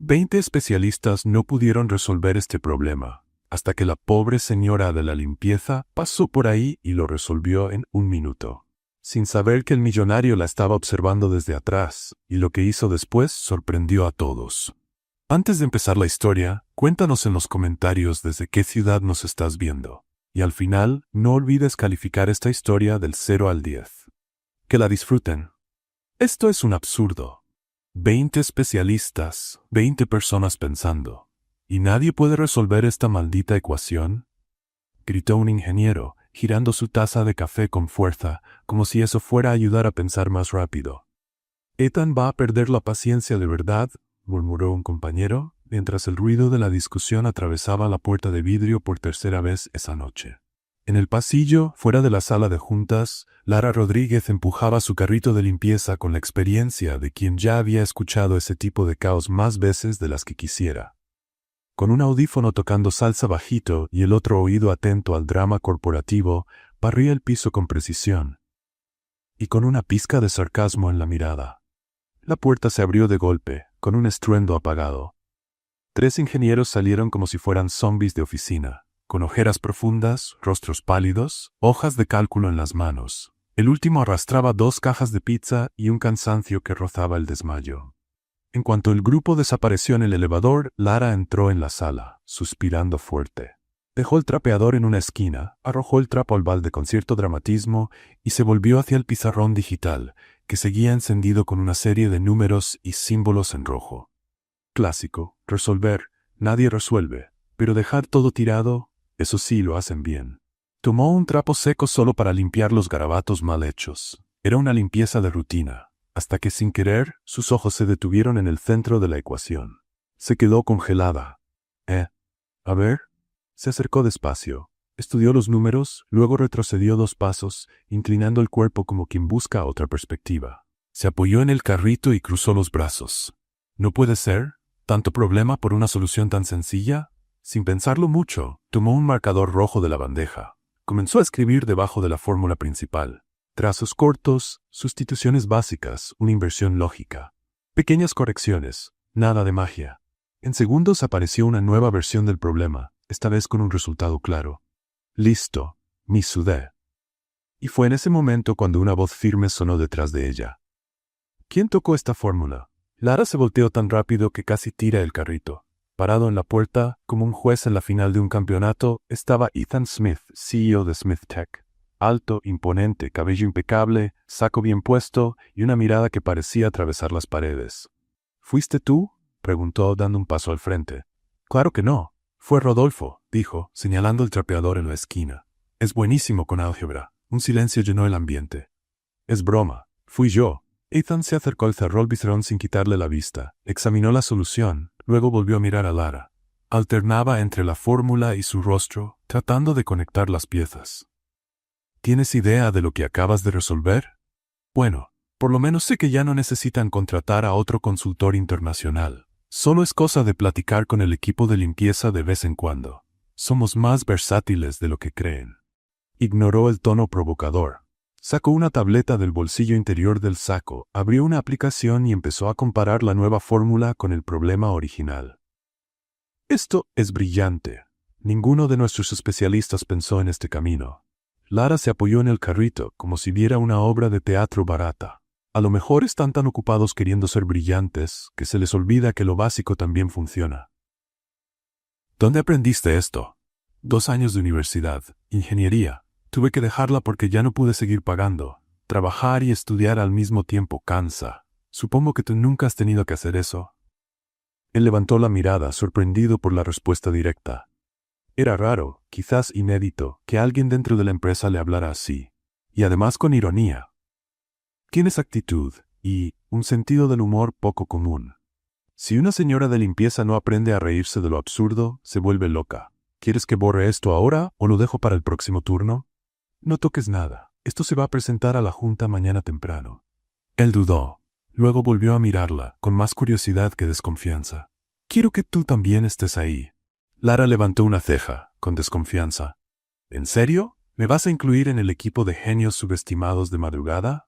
20 especialistas no pudieron resolver este problema, hasta que la pobre señora de la limpieza pasó por ahí y lo resolvió en un minuto, sin saber que el millonario la estaba observando desde atrás, y lo que hizo después sorprendió a todos. Antes de empezar la historia, cuéntanos en los comentarios desde qué ciudad nos estás viendo. Y al final, no olvides calificar esta historia del 0 al 10. Que la disfruten. Esto es un absurdo. 20 especialistas, 20 personas pensando. ¿Y nadie puede resolver esta maldita ecuación?, gritó un ingeniero, girando su taza de café con fuerza, como si eso fuera a ayudar a pensar más rápido. «Ethan va a perder la paciencia de verdad», murmuró un compañero, mientras el ruido de la discusión atravesaba la puerta de vidrio por tercera vez esa noche. En el pasillo, fuera de la sala de juntas, Lara Rodríguez empujaba su carrito de limpieza con la experiencia de quien ya había escuchado ese tipo de caos más veces de las que quisiera. Con un audífono tocando salsa bajito y el otro oído atento al drama corporativo, barría el piso con precisión. Y con una pizca de sarcasmo en la mirada. La puerta se abrió de golpe, con un estruendo apagado. 3 ingenieros salieron como si fueran zombies de oficina, con ojeras profundas, rostros pálidos, hojas de cálculo en las manos. El último arrastraba 2 cajas de pizza y un cansancio que rozaba el desmayo. En cuanto el grupo desapareció en el elevador, Lara entró en la sala, suspirando fuerte. Dejó el trapeador en una esquina, arrojó el trapo al balde con cierto dramatismo y se volvió hacia el pizarrón digital, que seguía encendido con una serie de números y símbolos en rojo. Clásico, resolver, nadie resuelve, pero dejar todo tirado, eso sí lo hacen bien. Tomó un trapo seco solo para limpiar los garabatos mal hechos. Era una limpieza de rutina, hasta que sin querer, sus ojos se detuvieron en el centro de la ecuación. Se quedó congelada. A ver. Se acercó despacio, estudió los números, luego retrocedió 2 pasos, inclinando el cuerpo como quien busca otra perspectiva. Se apoyó en el carrito y cruzó los brazos. ¿No puede ser? ¿Tanto problema por una solución tan sencilla? Sin pensarlo mucho, tomó un marcador rojo de la bandeja. Comenzó a escribir debajo de la fórmula principal. Trazos cortos, sustituciones básicas, una inversión lógica. Pequeñas correcciones, nada de magia. En segundos apareció una nueva versión del problema, esta vez con un resultado claro. Listo, mi sudé. Y fue en ese momento cuando una voz firme sonó detrás de ella. ¿Quién tocó esta fórmula? Lara se volteó tan rápido que casi tira el carrito. Parado en la puerta, como un juez en la final de un campeonato, estaba Ethan Smith, CEO de Smith Tech. Alto, imponente, cabello impecable, saco bien puesto y una mirada que parecía atravesar las paredes. ¿Fuiste tú?, preguntó dando un paso al frente. Claro que no. Fue Rodolfo, dijo, señalando el trapeador en la esquina. Es buenísimo con álgebra. Un silencio llenó el ambiente. Es broma. Fui yo. Ethan se acercó al cerrol sin quitarle la vista. Examinó la solución, luego volvió a mirar a Lara. Alternaba entre la fórmula y su rostro, tratando de conectar las piezas. ¿Tienes idea de lo que acabas de resolver? Bueno, por lo menos sé que ya no necesitan contratar a otro consultor internacional. Solo es cosa de platicar con el equipo de limpieza de vez en cuando. Somos más versátiles de lo que creen. Ignoró el tono provocador. Sacó una tableta del bolsillo interior del saco, abrió una aplicación y empezó a comparar la nueva fórmula con el problema original. Esto es brillante. Ninguno de nuestros especialistas pensó en este camino. Lara se apoyó en el carrito como si viera una obra de teatro barata. A lo mejor están tan ocupados queriendo ser brillantes que se les olvida que lo básico también funciona. ¿Dónde aprendiste esto? 2 años de universidad, ingeniería. Tuve que dejarla porque ya no pude seguir pagando. Trabajar y estudiar al mismo tiempo cansa. Supongo que tú nunca has tenido que hacer eso. Él levantó la mirada, sorprendido por la respuesta directa. Era raro, quizás inédito, que alguien dentro de la empresa le hablara así. Y además con ironía. Tienes actitud y un sentido del humor poco común. Si una señora de limpieza no aprende a reírse de lo absurdo, se vuelve loca. ¿Quieres que borre esto ahora o lo dejo para el próximo turno? No toques nada. Esto se va a presentar a la junta mañana temprano. Él dudó. Luego volvió a mirarla, con más curiosidad que desconfianza. Quiero que tú también estés ahí. Lara levantó una ceja, con desconfianza. ¿En serio? ¿Me vas a incluir en el equipo de genios subestimados de madrugada?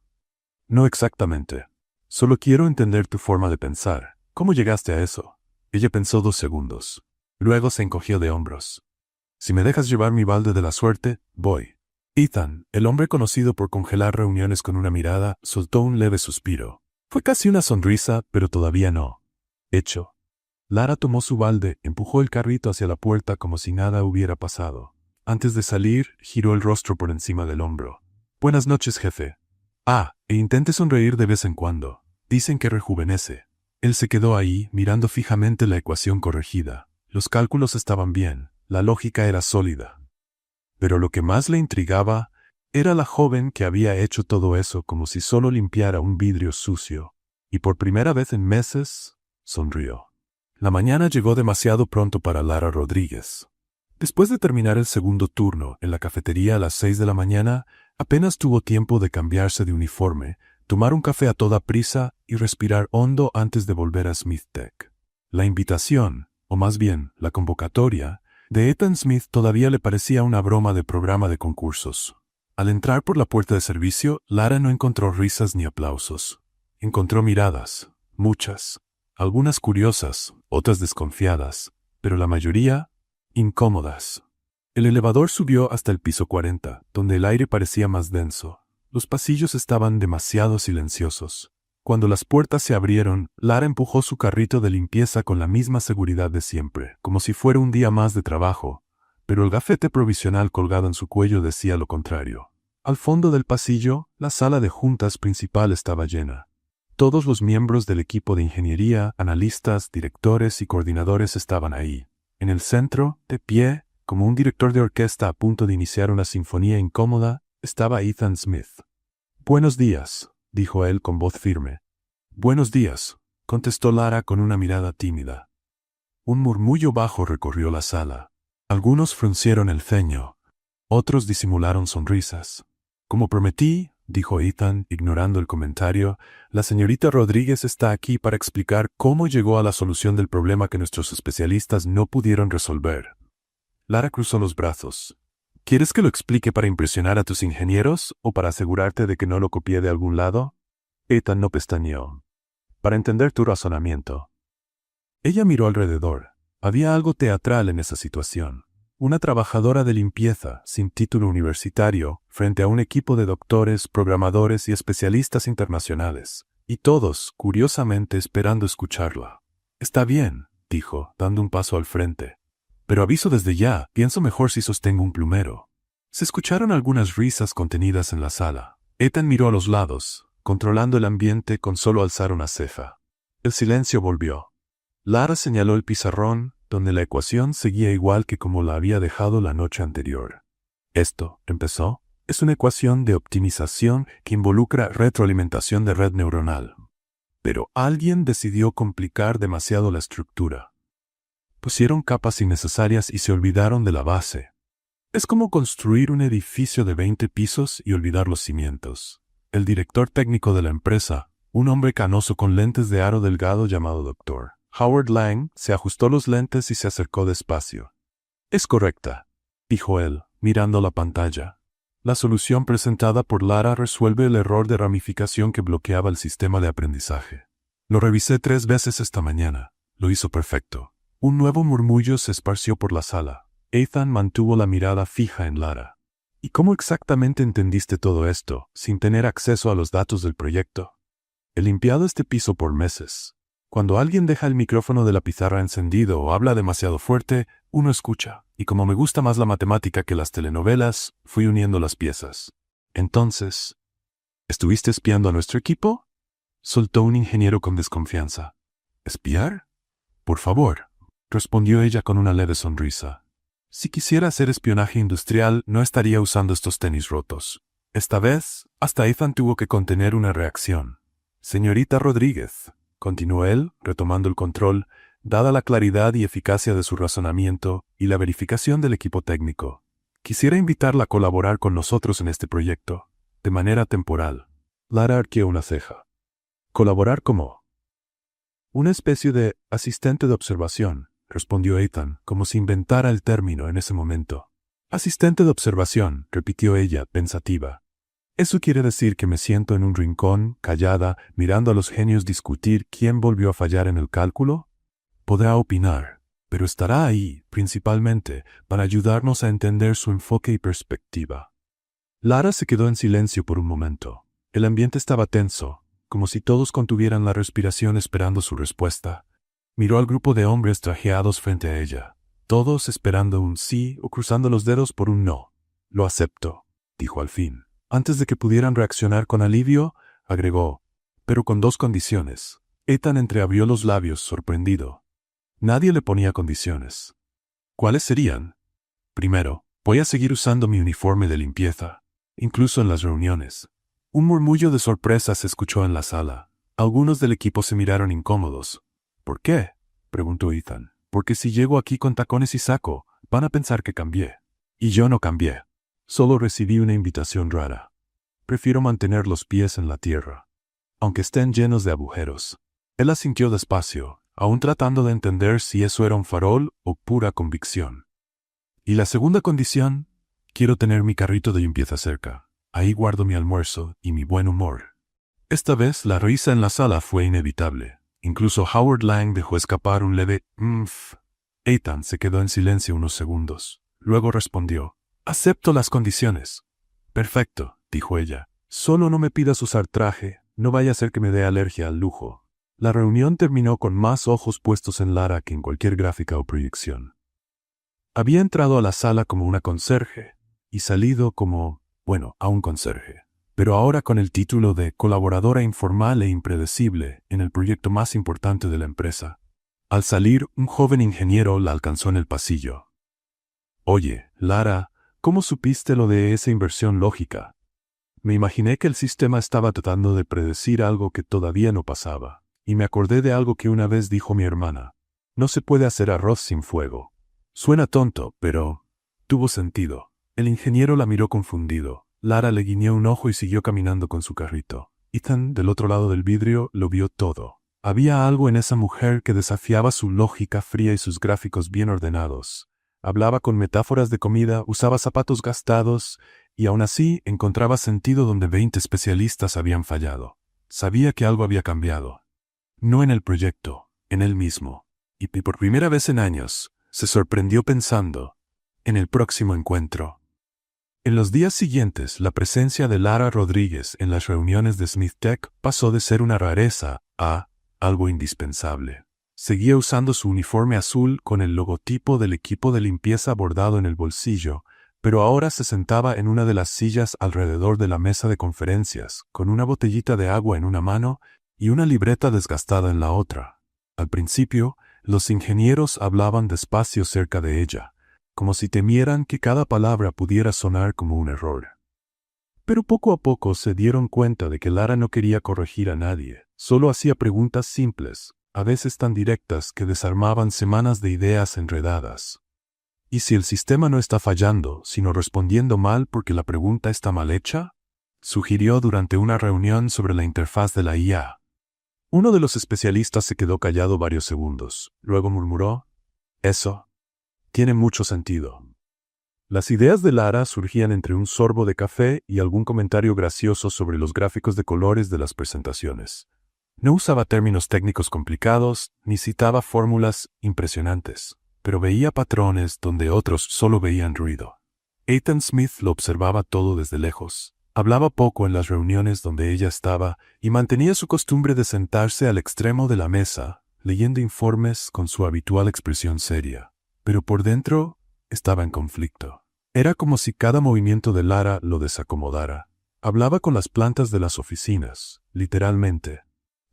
No exactamente. Solo quiero entender tu forma de pensar. ¿Cómo llegaste a eso? Ella pensó 2 segundos. Luego se encogió de hombros. Si me dejas llevar mi balde de la suerte, voy. Ethan, el hombre conocido por congelar reuniones con una mirada, soltó un leve suspiro. Fue casi una sonrisa, pero todavía no. Hecho. Lara tomó su balde, empujó el carrito hacia la puerta como si nada hubiera pasado. Antes de salir, giró el rostro por encima del hombro. Buenas noches, jefe. E intente sonreír de vez en cuando. Dicen que rejuvenece. Él se quedó ahí, mirando fijamente la ecuación corregida. Los cálculos estaban bien, la lógica era sólida. Pero lo que más le intrigaba era la joven que había hecho todo eso como si solo limpiara un vidrio sucio. Y por primera vez en meses, sonrió. La mañana llegó demasiado pronto para Lara Rodríguez. Después de terminar el segundo turno en la cafetería a las 6 de la mañana, apenas tuvo tiempo de cambiarse de uniforme, tomar un café a toda prisa y respirar hondo antes de volver a Smith Tech. La invitación, o más bien la convocatoria, de Ethan Smith todavía le parecía una broma de programa de concursos. Al entrar por la puerta de servicio, Lara no encontró risas ni aplausos. Encontró miradas, muchas, algunas curiosas, otras desconfiadas, pero la mayoría incómodas. El elevador subió hasta el piso 40, donde el aire parecía más denso. Los pasillos estaban demasiado silenciosos. Cuando las puertas se abrieron, Lara empujó su carrito de limpieza con la misma seguridad de siempre, como si fuera un día más de trabajo, pero el gafete provisional colgado en su cuello decía lo contrario. Al fondo del pasillo, la sala de juntas principal estaba llena. Todos los miembros del equipo de ingeniería, analistas, directores y coordinadores estaban ahí. En el centro, de pie, como un director de orquesta a punto de iniciar una sinfonía incómoda, estaba Ethan Smith. «Buenos días», dijo él con voz firme. «Buenos días», contestó Lara con una mirada tímida. Un murmullo bajo recorrió la sala. Algunos fruncieron el ceño. Otros disimularon sonrisas. «Como prometí», dijo Ethan, ignorando el comentario, «la señorita Rodríguez está aquí para explicar cómo llegó a la solución del problema que nuestros especialistas no pudieron resolver». Lara cruzó los brazos. «¿Quieres que lo explique para impresionar a tus ingenieros o para asegurarte de que no lo copié de algún lado?» Ethan no pestañeó. «Para entender tu razonamiento». Ella miró alrededor. Había algo teatral en esa situación. Una trabajadora de limpieza, sin título universitario, frente a un equipo de doctores, programadores y especialistas internacionales. Y todos, curiosamente, esperando escucharla. «Está bien», dijo, dando un paso al frente. «Pero aviso desde ya, pienso mejor si sostengo un plumero». Se escucharon algunas risas contenidas en la sala. Ethan miró a los lados, controlando el ambiente con solo alzar una ceja. El silencio volvió. Lara señaló el pizarrón, donde la ecuación seguía igual que como la había dejado la noche anterior. «Esto», empezó, «es una ecuación de optimización que involucra retroalimentación de red neuronal». Pero alguien decidió complicar demasiado la estructura. Pusieron capas innecesarias y se olvidaron de la base. Es como construir un edificio de 20 pisos y olvidar los cimientos. El director técnico de la empresa, un hombre canoso con lentes de aro delgado llamado Dr. Howard Lang, se ajustó los lentes y se acercó despacio. «Es correcta», dijo él, mirando la pantalla. La solución presentada por Lara resuelve el error de ramificación que bloqueaba el sistema de aprendizaje. «Lo revisé 3 veces esta mañana. Lo hizo perfecto». Un nuevo murmullo se esparció por la sala. Ethan mantuvo la mirada fija en Lara. «¿Y cómo exactamente entendiste todo esto, sin tener acceso a los datos del proyecto?» «He limpiado este piso por meses. Cuando alguien deja el micrófono de la pizarra encendido o habla demasiado fuerte, uno escucha, y como me gusta más la matemática que las telenovelas, fui uniendo las piezas. Entonces, ¿estuviste espiando a nuestro equipo?», soltó un ingeniero con desconfianza. «¿Espiar? Por favor», respondió ella con una leve sonrisa. «Si quisiera hacer espionaje industrial, no estaría usando estos tenis rotos». Esta vez, hasta Ethan tuvo que contener una reacción. «Señorita Rodríguez», continuó él, retomando el control, dada la claridad y eficacia de su razonamiento y la verificación del equipo técnico. «Quisiera invitarla a colaborar con nosotros en este proyecto, de manera temporal». Lara arqueó una ceja. «¿Colaborar cómo?» «Una especie de asistente de observación», respondió Ethan, como si inventara el término en ese momento. «Asistente de observación», repitió ella, pensativa. «¿Eso quiere decir que me siento en un rincón, callada, mirando a los genios discutir quién volvió a fallar en el cálculo?» Podrá opinar, pero estará ahí, principalmente, para ayudarnos a entender su enfoque y perspectiva. Lara se quedó en silencio por un momento. El ambiente estaba tenso, como si todos contuvieran la respiración esperando su respuesta. Miró al grupo de hombres trajeados frente a ella, todos esperando un sí o cruzando los dedos por un no. Lo acepto, dijo al fin. Antes de que pudieran reaccionar con alivio, agregó, pero con dos condiciones. Ethan entreabrió los labios, sorprendido. Nadie le ponía condiciones. ¿Cuáles serían? Primero, voy a seguir usando mi uniforme de limpieza, incluso en las reuniones. Un murmullo de sorpresa se escuchó en la sala. Algunos del equipo se miraron incómodos. ¿Por qué?, preguntó Ethan. Porque si llego aquí con tacones y saco, van a pensar que cambié. Y yo no cambié. Solo recibí una invitación rara. Prefiero mantener los pies en la tierra, aunque estén llenos de agujeros. Él asintió despacio, aún tratando de entender si eso era un farol o pura convicción. Y la segunda condición, quiero tener mi carrito de limpieza cerca. Ahí guardo mi almuerzo y mi buen humor. Esta vez la risa en la sala fue inevitable. Incluso Howard Lang dejó escapar un leve «mf». Ethan se quedó en silencio unos segundos. Luego respondió, «Acepto las condiciones». «Perfecto», dijo ella. «Solo no me pidas usar traje, no vaya a ser que me dé alergia al lujo». La reunión terminó con más ojos puestos en Lara que en cualquier gráfica o proyección. Había entrado a la sala como una conserje y salido como, a un conserje, pero ahora con el título de colaboradora informal e impredecible en el proyecto más importante de la empresa. Al salir, un joven ingeniero la alcanzó en el pasillo. «Oye, Lara, ¿cómo supiste lo de esa inversión lógica? Me imaginé que el sistema estaba tratando de predecir algo que todavía no pasaba, y me acordé de algo que una vez dijo mi hermana. No se puede hacer arroz sin fuego. Suena tonto, pero tuvo sentido». El ingeniero la miró confundido. Lara le guiñó un ojo y siguió caminando con su carrito. Ethan, del otro lado del vidrio, lo vio todo. Había algo en esa mujer que desafiaba su lógica fría y sus gráficos bien ordenados. Hablaba con metáforas de comida, usaba zapatos gastados, y aún así encontraba sentido donde 20 especialistas habían fallado. Sabía que algo había cambiado. No en el proyecto, en él mismo. Y por primera vez en años, se sorprendió pensando en el próximo encuentro. En los días siguientes, la presencia de Lara Rodríguez en las reuniones de Smith Tech pasó de ser una rareza a algo indispensable. Seguía usando su uniforme azul con el logotipo del equipo de limpieza bordado en el bolsillo, pero ahora se sentaba en una de las sillas alrededor de la mesa de conferencias, con una botellita de agua en una mano y una libreta desgastada en la otra. Al principio, los ingenieros hablaban despacio cerca de ella, como si temieran que cada palabra pudiera sonar como un error. Pero poco a poco se dieron cuenta de que Lara no quería corregir a nadie, solo hacía preguntas simples, a veces tan directas que desarmaban semanas de ideas enredadas. ¿Y si el sistema no está fallando, sino respondiendo mal porque la pregunta está mal hecha?, sugirió durante una reunión sobre la interfaz de la IA. Uno de los especialistas se quedó callado varios segundos, luego murmuró, «Eso tiene mucho sentido». Las ideas de Lara surgían entre un sorbo de café y algún comentario gracioso sobre los gráficos de colores de las presentaciones. No usaba términos técnicos complicados, ni citaba fórmulas impresionantes, pero veía patrones donde otros solo veían ruido. Ethan Smith lo observaba todo desde lejos. Hablaba poco en las reuniones donde ella estaba y mantenía su costumbre de sentarse al extremo de la mesa, leyendo informes con su habitual expresión seria. Pero por dentro estaba en conflicto. Era como si cada movimiento de Lara lo desacomodara. Hablaba con las plantas de las oficinas, literalmente.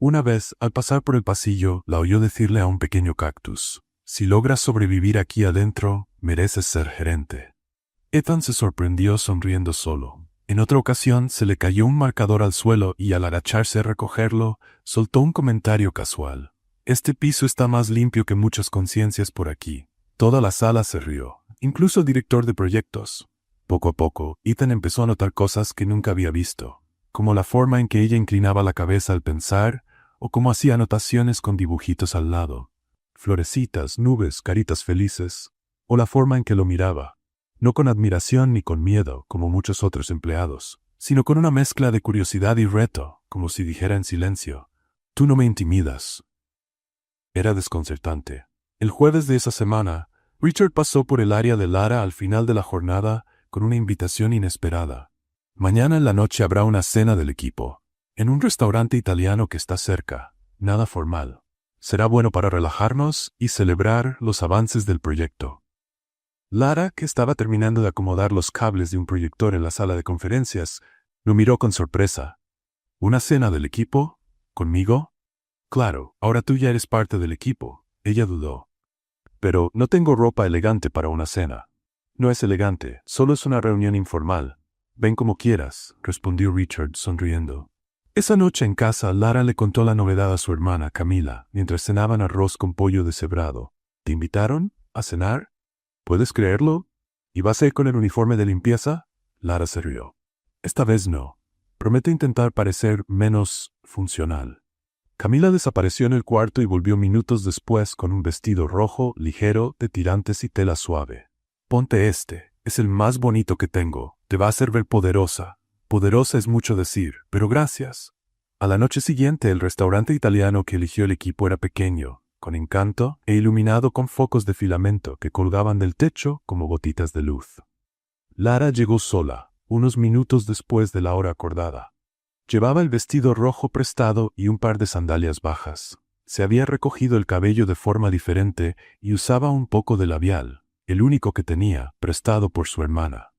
Una vez, al pasar por el pasillo, la oyó decirle a un pequeño cactus, «Si logras sobrevivir aquí adentro, mereces ser gerente». Ethan se sorprendió sonriendo solo. En otra ocasión se le cayó un marcador al suelo y al agacharse a recogerlo, soltó un comentario casual. «Este piso está más limpio que muchas conciencias por aquí». Toda la sala se rió, incluso el director de proyectos. Poco a poco, Ethan empezó a notar cosas que nunca había visto, como la forma en que ella inclinaba la cabeza al pensar, o cómo hacía anotaciones con dibujitos al lado. Florecitas, nubes, caritas felices, o la forma en que lo miraba. No con admiración ni con miedo, como muchos otros empleados, sino con una mezcla de curiosidad y reto, como si dijera en silencio, «Tú no me intimidas». Era desconcertante. El jueves de esa semana, Richard pasó por el área de Lara al final de la jornada con una invitación inesperada. Mañana en la noche habrá una cena del equipo, en un restaurante italiano que está cerca, nada formal. Será bueno para relajarnos y celebrar los avances del proyecto. Lara, que estaba terminando de acomodar los cables de un proyector en la sala de conferencias, lo miró con sorpresa. ¿Una cena del equipo? ¿Conmigo? Claro, ahora tú ya eres parte del equipo. Ella dudó. Pero no tengo ropa elegante para una cena. No es elegante, solo es una reunión informal. Ven como quieras, respondió Richard sonriendo. Esa noche en casa, Lara le contó la novedad a su hermana, Camila, mientras cenaban arroz con pollo deshebrado. ¿Te invitaron a cenar? ¿Puedes creerlo? ¿Y vas a ir con el uniforme de limpieza? Lara se rió. Esta vez no. Prometo intentar parecer menos funcional. Camila desapareció en el cuarto y volvió minutos después con un vestido rojo, ligero, de tirantes y tela suave. Ponte este, es el más bonito que tengo. Te va a hacer ver poderosa. Poderosa es mucho decir, pero gracias. A la noche siguiente, el restaurante italiano que eligió el equipo era pequeño, con encanto e iluminado con focos de filamento que colgaban del techo como gotitas de luz. Lara llegó sola, unos minutos después de la hora acordada. Llevaba el vestido rojo prestado y un par de sandalias bajas. Se había recogido el cabello de forma diferente y usaba un poco de labial, el único que tenía, prestado por su hermana.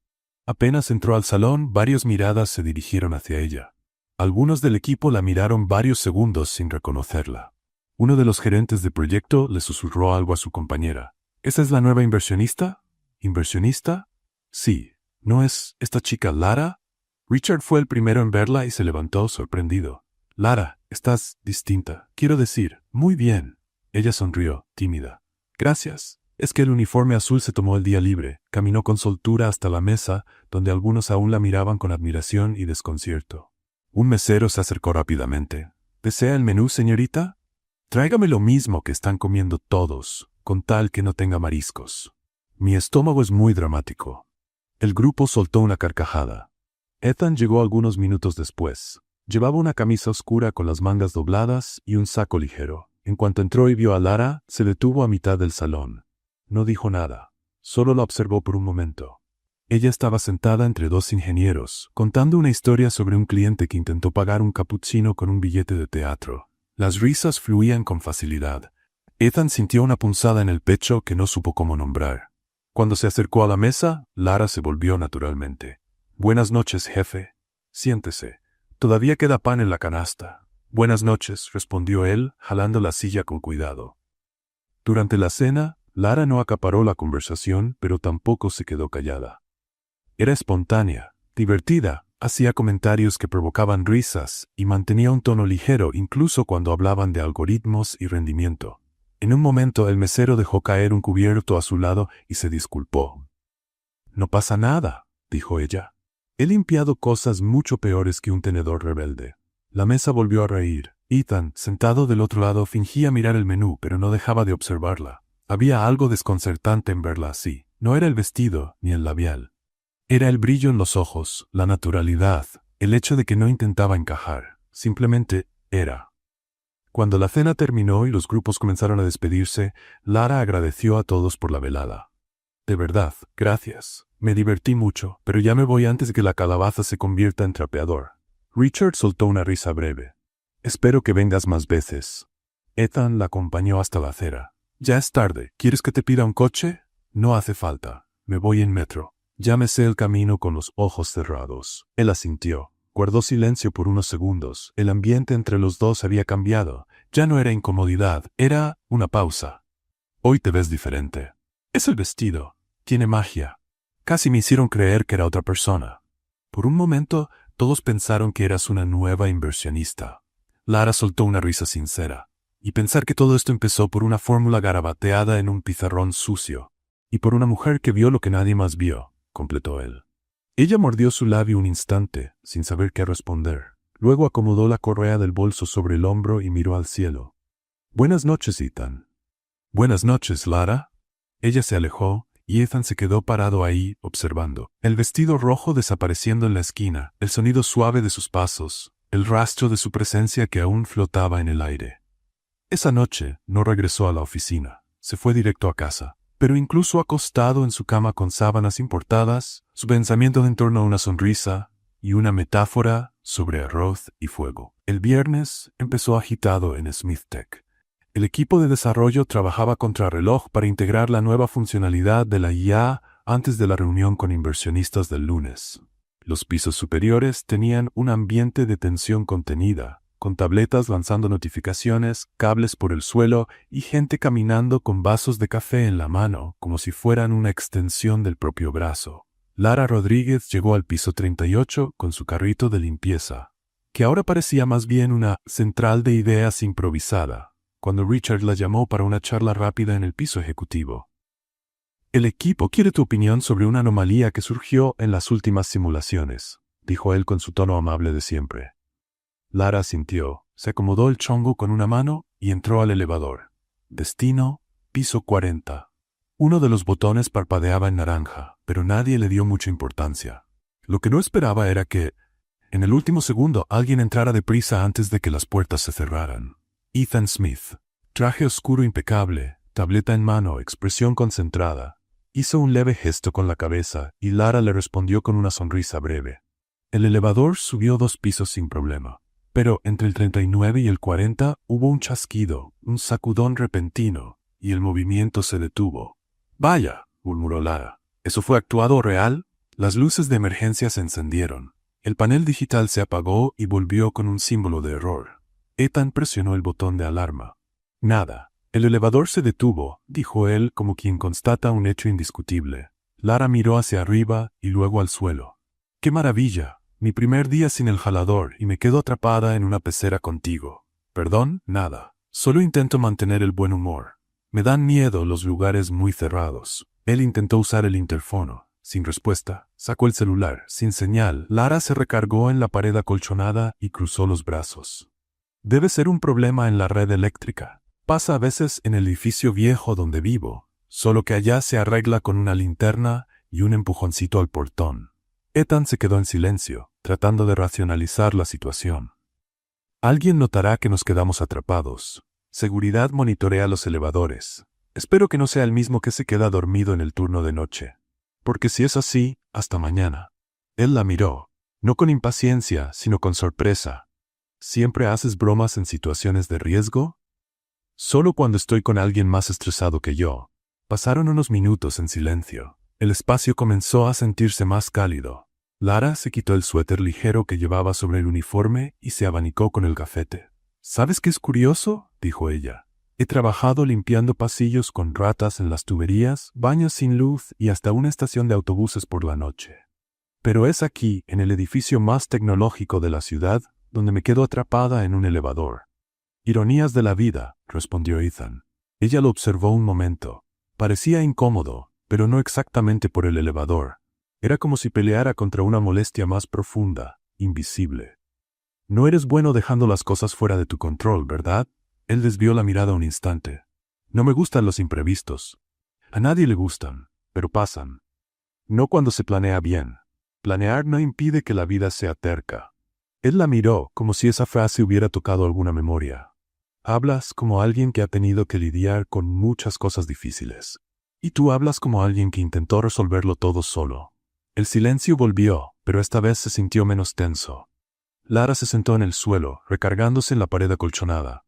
Apenas entró al salón, varias miradas se dirigieron hacia ella. Algunos del equipo la miraron varios segundos sin reconocerla. Uno de los gerentes de proyecto le susurró algo a su compañera. ¿Esa es la nueva inversionista? ¿Inversionista? Sí. ¿No es esta chica Lara? Richard fue el primero en verla y se levantó sorprendido. Lara, estás distinta. Quiero decir, muy bien. Ella sonrió, tímida. Gracias. Es que el uniforme azul se tomó el día libre. Caminó con soltura hasta la mesa, donde algunos aún la miraban con admiración y desconcierto. Un mesero se acercó rápidamente. ¿Desea el menú, señorita? Tráigame lo mismo que están comiendo todos, con tal que no tenga mariscos. Mi estómago es muy dramático. El grupo soltó una carcajada. Ethan llegó algunos minutos después. Llevaba una camisa oscura con las mangas dobladas y un saco ligero. En cuanto entró y vio a Lara, se detuvo a mitad del salón. No dijo nada. Solo la observó por un momento. Ella estaba sentada entre dos ingenieros, contando una historia sobre un cliente que intentó pagar un cappuccino con un billete de teatro. Las risas fluían con facilidad. Ethan sintió una punzada en el pecho que no supo cómo nombrar. Cuando se acercó a la mesa, Lara se volvió naturalmente. Buenas noches, jefe. Siéntese. Todavía queda pan en la canasta. Buenas noches, respondió él, jalando la silla con cuidado. Durante la cena, Lara no acaparó la conversación, pero tampoco se quedó callada. Era espontánea, divertida, hacía comentarios que provocaban risas y mantenía un tono ligero incluso cuando hablaban de algoritmos y rendimiento. En un momento el mesero dejó caer un cubierto a su lado y se disculpó. No pasa nada, dijo ella. He limpiado cosas mucho peores que un tenedor rebelde. La mesa volvió a reír. Ethan, sentado del otro lado, fingía mirar el menú, pero no dejaba de observarla. Había algo desconcertante en verla así. No era el vestido ni el labial. Era el brillo en los ojos, la naturalidad, el hecho de que no intentaba encajar. Simplemente era. Cuando la cena terminó y los grupos comenzaron a despedirse, Lara agradeció a todos por la velada. De verdad, gracias. Me divertí mucho, pero ya me voy antes de que la calabaza se convierta en trapeador. Richard soltó una risa breve. Espero que vengas más veces. Ethan la acompañó hasta la acera. Ya es tarde. ¿Quieres que te pida un coche? No hace falta. Me voy en metro. Ya me sé el camino con los ojos cerrados. Él asintió. Guardó silencio por unos segundos. El ambiente entre los dos había cambiado. Ya no era incomodidad, era una pausa. Hoy te ves diferente. Es el vestido. Tiene magia. Casi me hicieron creer que era otra persona. Por un momento, todos pensaron que eras una nueva inversionista. Lara soltó una risa sincera. Y pensar que todo esto empezó por una fórmula garabateada en un pizarrón sucio. Y por una mujer que vio lo que nadie más vio, completó él. Ella mordió su labio un instante, sin saber qué responder. Luego acomodó la correa del bolso sobre el hombro y miró al cielo. Buenas noches, Ethan. Buenas noches, Lara. Ella se alejó, y Ethan se quedó parado ahí, observando. El vestido rojo desapareciendo en la esquina, el sonido suave de sus pasos, el rastro de su presencia que aún flotaba en el aire. Esa noche no regresó a la oficina. Se fue directo a casa. Pero incluso acostado en su cama con sábanas importadas, su pensamiento en torno a una sonrisa y una metáfora sobre arroz y fuego. El viernes empezó agitado en SmithTech. El equipo de desarrollo trabajaba contrarreloj para integrar la nueva funcionalidad de la IA antes de la reunión con inversionistas del lunes. Los pisos superiores tenían un ambiente de tensión contenida, con tabletas lanzando notificaciones, cables por el suelo y gente caminando con vasos de café en la mano, como si fueran una extensión del propio brazo. Lara Rodríguez llegó al piso 38 con su carrito de limpieza, que ahora parecía más bien una central de ideas improvisada, cuando Richard la llamó para una charla rápida en el piso ejecutivo. «El equipo quiere tu opinión sobre una anomalía que surgió en las últimas simulaciones», dijo él con su tono amable de siempre. Lara asintió, se acomodó el chongo con una mano y entró al elevador. Destino, piso 40. Uno de los botones parpadeaba en naranja, pero nadie le dio mucha importancia. Lo que no esperaba era que, en el último segundo, alguien entrara deprisa antes de que las puertas se cerraran. Ethan Smith, traje oscuro impecable, tableta en mano, expresión concentrada. Hizo un leve gesto con la cabeza y Lara le respondió con una sonrisa breve. El elevador subió 2 pisos sin problema. Pero entre el 39 y el 40 hubo un chasquido, un sacudón repentino, y el movimiento se detuvo. «Vaya», murmuró Lara. «¿Eso fue actuado o real?» Las luces de emergencia se encendieron. El panel digital se apagó y volvió con un símbolo de error. Ethan presionó el botón de alarma. «Nada. El elevador se detuvo», dijo él como quien constata un hecho indiscutible. Lara miró hacia arriba y luego al suelo. «¡Qué maravilla! Mi primer día sin el jalador y me quedo atrapada en una pecera contigo. Perdón, nada. Solo intento mantener el buen humor. Me dan miedo los lugares muy cerrados». Él intentó usar el interfono. Sin respuesta. Sacó el celular. Sin señal. Lara se recargó en la pared acolchonada y cruzó los brazos. «Debe ser un problema en la red eléctrica. Pasa a veces en el edificio viejo donde vivo, solo que allá se arregla con una linterna y un empujoncito al portón». Ethan se quedó en silencio, tratando de racionalizar la situación. «Alguien notará que nos quedamos atrapados. Seguridad monitorea los elevadores. Espero que no sea el mismo que se queda dormido en el turno de noche. Porque si es así, hasta mañana». Él la miró, no con impaciencia, sino con sorpresa. «¿Siempre haces bromas en situaciones de riesgo?» «Solo cuando estoy con alguien más estresado que yo». Pasaron unos minutos en silencio. El espacio comenzó a sentirse más cálido. Lara se quitó el suéter ligero que llevaba sobre el uniforme y se abanicó con el gafete. «¿Sabes qué es curioso?», dijo ella. «He trabajado limpiando pasillos con ratas en las tuberías, baños sin luz y hasta una estación de autobuses por la noche. Pero es aquí, en el edificio más tecnológico de la ciudad, donde me quedo atrapada en un elevador». «Ironías de la vida», respondió Ethan. Ella lo observó un momento. Parecía incómodo, pero no exactamente por el elevador. Era como si peleara contra una molestia más profunda, invisible. «No eres bueno dejando las cosas fuera de tu control, ¿verdad?». Él desvió la mirada un instante. «No me gustan los imprevistos. A nadie le gustan, pero pasan. No cuando se planea bien. Planear no impide que la vida sea terca». Él la miró como si esa frase hubiera tocado alguna memoria. «Hablas como alguien que ha tenido que lidiar con muchas cosas difíciles. Y tú hablas como alguien que intentó resolverlo todo solo». El silencio volvió, pero esta vez se sintió menos tenso. Lara se sentó en el suelo, recargándose en la pared acolchonada.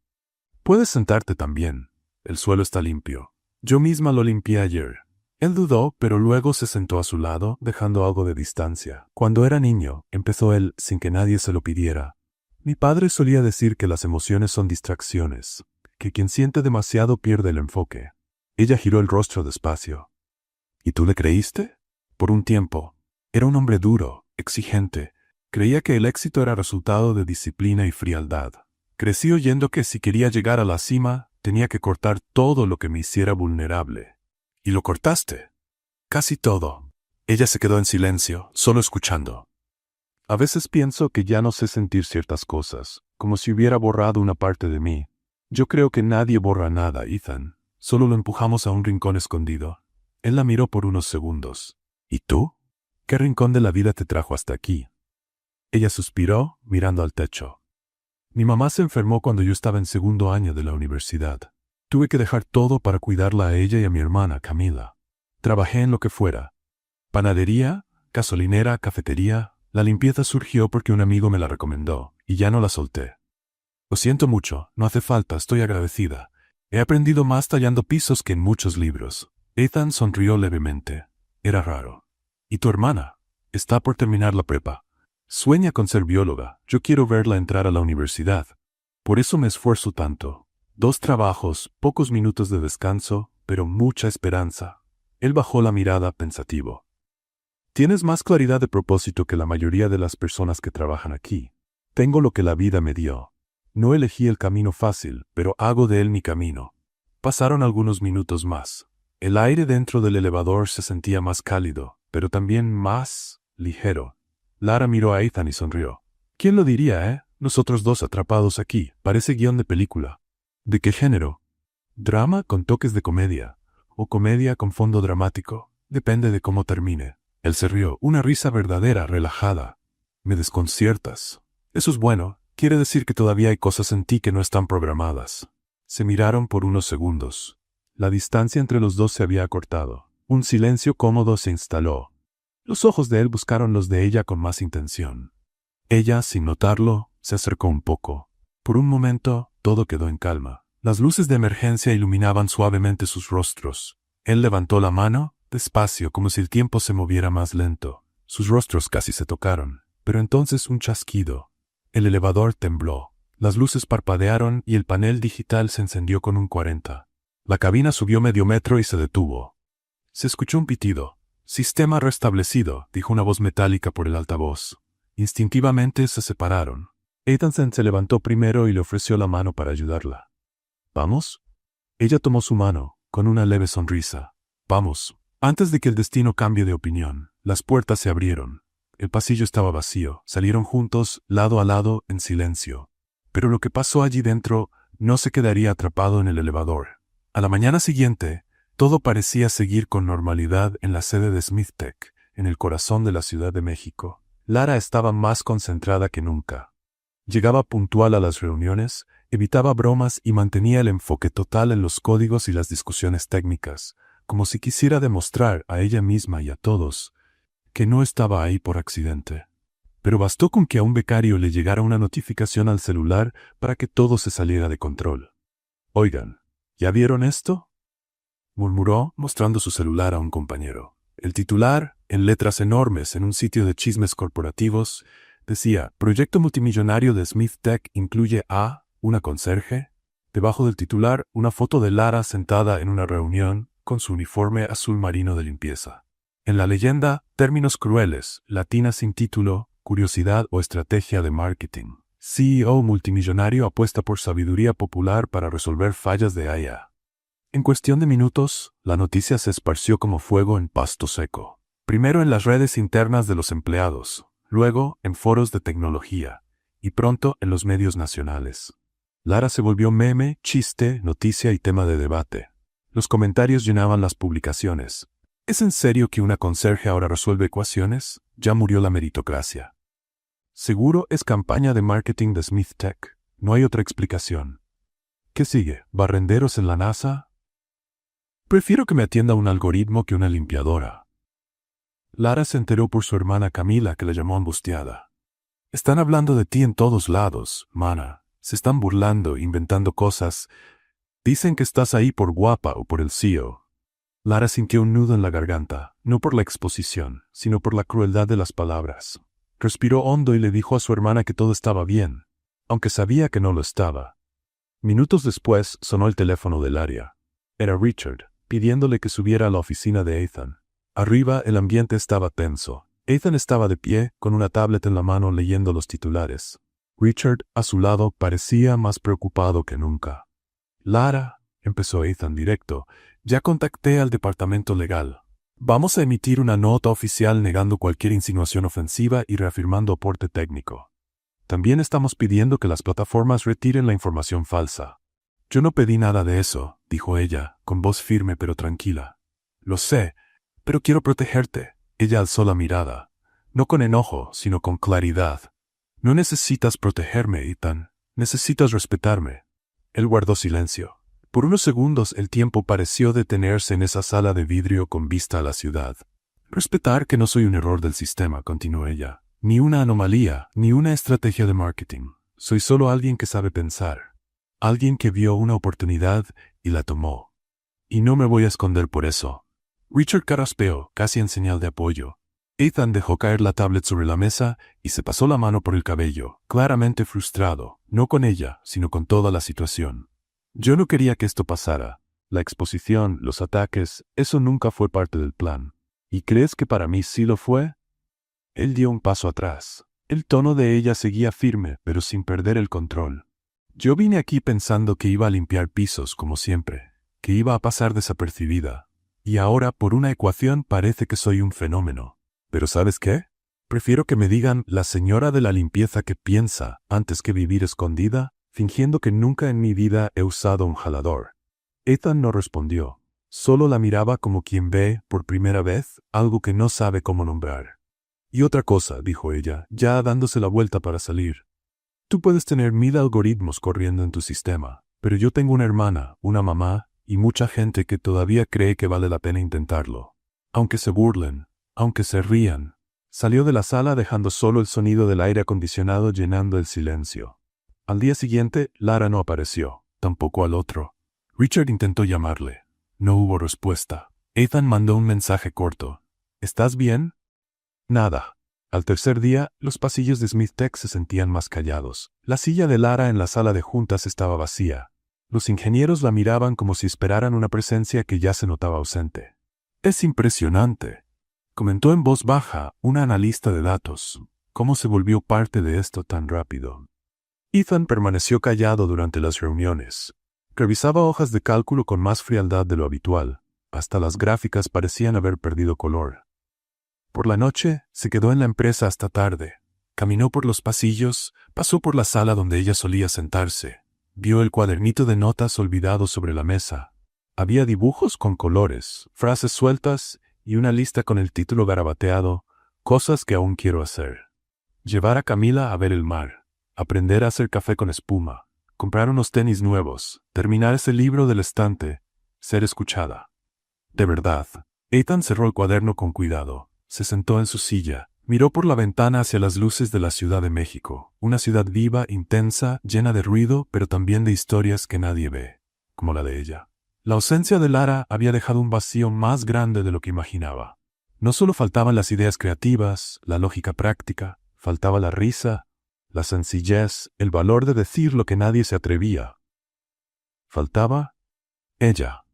«Puedes sentarte también. El suelo está limpio. Yo misma lo limpié ayer». Él dudó, pero luego se sentó a su lado, dejando algo de distancia. «Cuando era niño», empezó él sin que nadie se lo pidiera, «mi padre solía decir que las emociones son distracciones, que quien siente demasiado pierde el enfoque». Ella giró el rostro despacio. «¿Y tú le creíste?» «Por un tiempo. Era un hombre duro, exigente. Creía que el éxito era resultado de disciplina y frialdad. Crecí oyendo que si quería llegar a la cima, tenía que cortar todo lo que me hiciera vulnerable». «¿Y lo cortaste?» «Casi todo». Ella se quedó en silencio, solo escuchando. «A veces pienso que ya no sé sentir ciertas cosas, como si hubiera borrado una parte de mí. Yo creo que nadie borra nada, Ethan. Solo lo empujamos a un rincón escondido». Él la miró por unos segundos. «¿Y tú? ¿Qué rincón de la vida te trajo hasta aquí?» Ella suspiró, mirando al techo. Mi mamá se enfermó cuando yo estaba en segundo año de la universidad. Tuve que dejar todo para cuidarla a ella y a mi hermana, Camila. Trabajé en lo que fuera. Panadería, gasolinera, cafetería. La limpieza surgió porque un amigo me la recomendó, y ya no la solté. Lo siento mucho, no hace falta, estoy agradecida. He aprendido más tallando pisos que en muchos libros. Ethan sonrió levemente. Era raro. ¿Y tu hermana? Está por terminar la prepa. Sueña con ser bióloga. Yo quiero verla entrar a la universidad. Por eso me esfuerzo tanto. 2 trabajos, pocos minutos de descanso, pero mucha esperanza. Él bajó la mirada pensativo. Tienes más claridad de propósito que la mayoría de las personas que trabajan aquí. Tengo lo que la vida me dio. No elegí el camino fácil, pero hago de él mi camino. Pasaron algunos minutos más. El aire dentro del elevador se sentía más cálido, pero también más ligero. Lara miró a Ethan y sonrió. ¿Quién lo diría, Nosotros dos atrapados aquí. Parece guión de película. ¿De qué género? Drama con toques de comedia. O comedia con fondo dramático. Depende de cómo termine. Él se rió, una risa verdadera, relajada. Me desconciertas. Eso es bueno. Quiere decir que todavía hay cosas en ti que no están programadas. Se miraron por unos segundos. La distancia entre los dos se había acortado. Un silencio cómodo se instaló. Los ojos de él buscaron los de ella con más intención. Ella, sin notarlo, se acercó un poco. Por un momento, todo quedó en calma. Las luces de emergencia iluminaban suavemente sus rostros. Él levantó la mano, despacio, como si el tiempo se moviera más lento. Sus rostros casi se tocaron, pero entonces un chasquido. El elevador tembló. Las luces parpadearon y el panel digital se encendió con un 40. La cabina subió medio metro y se detuvo. Se escuchó un pitido. Sistema restablecido, dijo una voz metálica por el altavoz. Instintivamente se separaron. Ethan se levantó primero y le ofreció la mano para ayudarla. ¿Vamos? Ella tomó su mano, con una leve sonrisa. Vamos. Antes de que el destino cambie de opinión, las puertas se abrieron. El pasillo estaba vacío. Salieron juntos, lado a lado, en silencio. Pero lo que pasó allí dentro no se quedaría atrapado en el elevador. A la mañana siguiente, todo parecía seguir con normalidad en la sede de SmithTech, en el corazón de la Ciudad de México. Lara estaba más concentrada que nunca. Llegaba puntual a las reuniones, evitaba bromas y mantenía el enfoque total en los códigos y las discusiones técnicas, como si quisiera demostrar a ella misma y a todos que no estaba ahí por accidente. Pero bastó con que a un becario le llegara una notificación al celular para que todo se saliera de control. «Oigan, ¿ya vieron esto?», murmuró, mostrando su celular a un compañero. El titular, en letras enormes en un sitio de chismes corporativos, decía: «Proyecto multimillonario de SmithTech incluye a una conserje». Debajo del titular, una foto de Lara sentada en una reunión con su uniforme azul marino de limpieza. En la leyenda, términos crueles, latina sin título, curiosidad o estrategia de marketing. CEO multimillonario apuesta por sabiduría popular para resolver fallas de IA. En cuestión de minutos, la noticia se esparció como fuego en pasto seco. Primero en las redes internas de los empleados, luego en foros de tecnología, y pronto en los medios nacionales. Lara se volvió meme, chiste, noticia y tema de debate. Los comentarios llenaban las publicaciones. ¿Es en serio que una conserje ahora resuelve ecuaciones? Ya murió la meritocracia. Seguro es campaña de marketing de SmithTech. No hay otra explicación. ¿Qué sigue? ¿Barrenderos en la NASA? Prefiero que me atienda un algoritmo que una limpiadora. Lara se enteró por su hermana Camila, que la llamó angustiada. Están hablando de ti en todos lados, mana. Se están burlando, inventando cosas. Dicen que estás ahí por guapa o por el CEO. Lara sintió un nudo en la garganta, no por la exposición, sino por la crueldad de las palabras. Respiró hondo y le dijo a su hermana que todo estaba bien, aunque sabía que no lo estaba. Minutos después sonó el teléfono del área. Era Richard, pidiéndole que subiera a la oficina de Ethan. Arriba el ambiente estaba tenso. Ethan estaba de pie, con una tablet en la mano leyendo los titulares. Richard, a su lado, parecía más preocupado que nunca. «Lara», empezó Ethan directo, «ya contacté al departamento legal. Vamos a emitir una nota oficial negando cualquier insinuación ofensiva y reafirmando aporte técnico. También estamos pidiendo que las plataformas retiren la información falsa». «Yo no pedí nada de eso», dijo ella, con voz firme pero tranquila. «Lo sé, pero quiero protegerte». Ella alzó la mirada, no con enojo, sino con claridad. «No necesitas protegerme, Ethan. Necesitas respetarme. Él guardó silencio. Por unos segundos el tiempo pareció detenerse en esa sala de vidrio con vista a la ciudad. Respetar que no soy un error del sistema, continuó ella. Ni una anomalía, ni una estrategia de marketing. Soy solo alguien que sabe pensar. Alguien que vio una oportunidad y la tomó. Y no me voy a esconder por eso. Richard carraspeó, casi en señal de apoyo. Ethan dejó caer la tablet sobre la mesa y se pasó la mano por el cabello, claramente frustrado, no con ella, sino con toda la situación. Yo no quería que esto pasara. La exposición, los ataques, eso nunca fue parte del plan. ¿Y crees que para mí sí lo fue? Él dio un paso atrás. El tono de ella seguía firme, pero sin perder el control. Yo vine aquí pensando que iba a limpiar pisos, como siempre, que iba a pasar desapercibida. Y ahora, por una ecuación, parece que soy un fenómeno. ¿Pero sabes qué? Prefiero que me digan la señora de la limpieza que piensa, antes que vivir escondida, fingiendo que nunca en mi vida he usado un jalador. Ethan no respondió. Solo la miraba como quien ve, por primera vez, algo que no sabe cómo nombrar. Y otra cosa, dijo ella, ya dándose la vuelta para salir. Tú puedes tener 1000 algoritmos corriendo en tu sistema, pero yo tengo una hermana, una mamá, y mucha gente que todavía cree que vale la pena intentarlo. Aunque se burlen, aunque se rían. Salió de la sala dejando solo el sonido del aire acondicionado llenando el silencio. Al día siguiente, Lara no apareció, tampoco al otro. Richard intentó llamarle. No hubo respuesta. Ethan mandó un mensaje corto. ¿Estás bien? Nada. Al tercer día, los pasillos de Smith Tech se sentían más callados. La silla de Lara en la sala de juntas estaba vacía. Los ingenieros la miraban como si esperaran una presencia que ya se notaba ausente. Es impresionante, comentó en voz baja una analista de datos. ¿Cómo se volvió parte de esto tan rápido? Ethan permaneció callado durante las reuniones. Revisaba hojas de cálculo con más frialdad de lo habitual. Hasta las gráficas parecían haber perdido color. Por la noche, se quedó en la empresa hasta tarde. Caminó por los pasillos, pasó por la sala donde ella solía sentarse. Vio el cuadernito de notas olvidado sobre la mesa. Había dibujos con colores, frases sueltas y una lista con el título garabateado, cosas que aún quiero hacer. Llevar a Camila a ver el mar, aprender a hacer café con espuma, comprar unos tenis nuevos, terminar ese libro del estante, ser escuchada. De verdad. Ethan cerró el cuaderno con cuidado. Se sentó en su silla, miró por la ventana hacia las luces de la Ciudad de México, una ciudad viva, intensa, llena de ruido, pero también de historias que nadie ve, como la de ella. La ausencia de Lara había dejado un vacío más grande de lo que imaginaba. No solo faltaban las ideas creativas, la lógica práctica, faltaba la risa, la sencillez, el valor de decir lo que nadie se atrevía. Faltaba ella.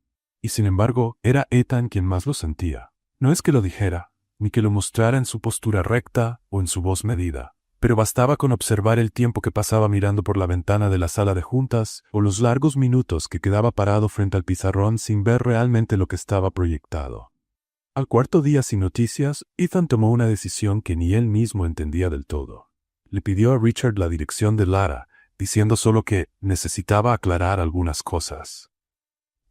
Y sin embargo, era Ethan quien más lo sentía. No es que lo dijera, ni que lo mostrara en su postura recta o en su voz medida, pero bastaba con observar el tiempo que pasaba mirando por la ventana de la sala de juntas o los largos minutos que quedaba parado frente al pizarrón sin ver realmente lo que estaba proyectado. Al cuarto día sin noticias, Ethan tomó una decisión que ni él mismo entendía del todo. Le pidió a Richard la dirección de Lara, diciendo solo que necesitaba aclarar algunas cosas.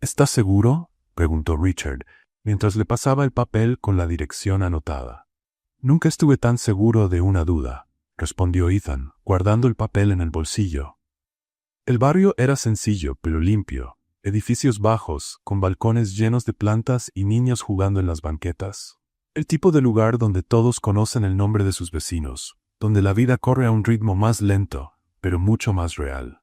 ¿Estás seguro?, preguntó Richard, mientras le pasaba el papel con la dirección anotada. Nunca estuve tan seguro de una duda, respondió Ethan, guardando el papel en el bolsillo. El barrio era sencillo, pero limpio. Edificios bajos, con balcones llenos de plantas y niños jugando en las banquetas. El tipo de lugar donde todos conocen el nombre de sus vecinos, donde la vida corre a un ritmo más lento, pero mucho más real.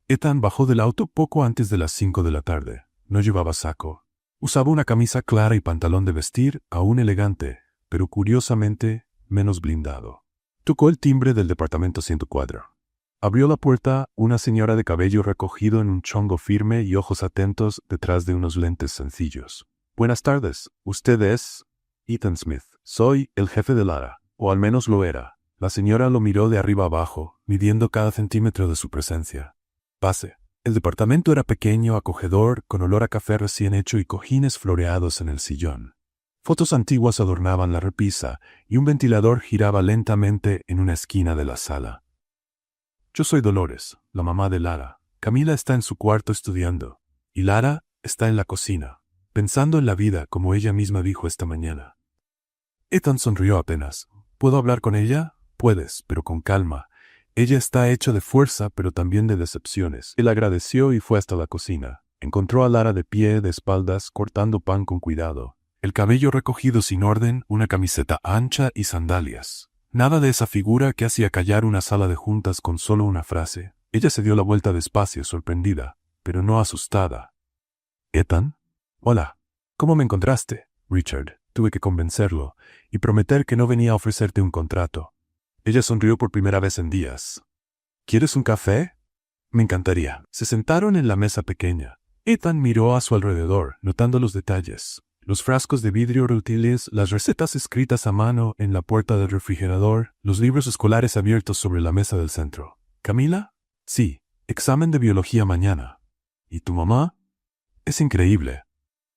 Ethan bajó del auto poco antes de las 5 de la tarde. No llevaba saco. Usaba una camisa clara y pantalón de vestir, aún elegante, pero curiosamente menos blindado. Tocó el timbre del departamento 104. Abrió la puerta una señora de cabello recogido en un chongo firme y ojos atentos detrás de unos lentes sencillos. Buenas tardes, ¿usted es? Ethan Smith. Soy el jefe de Lara, o al menos lo era. La señora lo miró de arriba abajo, midiendo cada centímetro de su presencia. Pase. El departamento era pequeño, acogedor, con olor a café recién hecho y cojines floreados en el sillón. Fotos antiguas adornaban la repisa y un ventilador giraba lentamente en una esquina de la sala. Yo soy Dolores, la mamá de Lara. Camila está en su cuarto estudiando, y Lara está en la cocina, pensando en la vida como ella misma dijo esta mañana. Ethan sonrió apenas. ¿Puedo hablar con ella? Puedes, pero con calma. Ella está hecha de fuerza, pero también de decepciones. Él agradeció y fue hasta la cocina. Encontró a Lara de pie, de espaldas, cortando pan con cuidado. El cabello recogido sin orden, una camiseta ancha y sandalias. Nada de esa figura que hacía callar una sala de juntas con solo una frase. Ella se dio la vuelta despacio, sorprendida, pero no asustada. «¿Ethan? Hola. ¿Cómo me encontraste?» «Richard». Tuve que convencerlo y prometer que no venía a ofrecerte un contrato. Ella sonrió por primera vez en días. «¿Quieres un café?» «Me encantaría». Se sentaron en la mesa pequeña. Ethan miró a su alrededor, notando los detalles. Los frascos de vidrio útiles, las recetas escritas a mano en la puerta del refrigerador, los libros escolares abiertos sobre la mesa del centro. «¿Camila?» «Sí, examen de biología mañana». «¿Y tu mamá?» «Es increíble».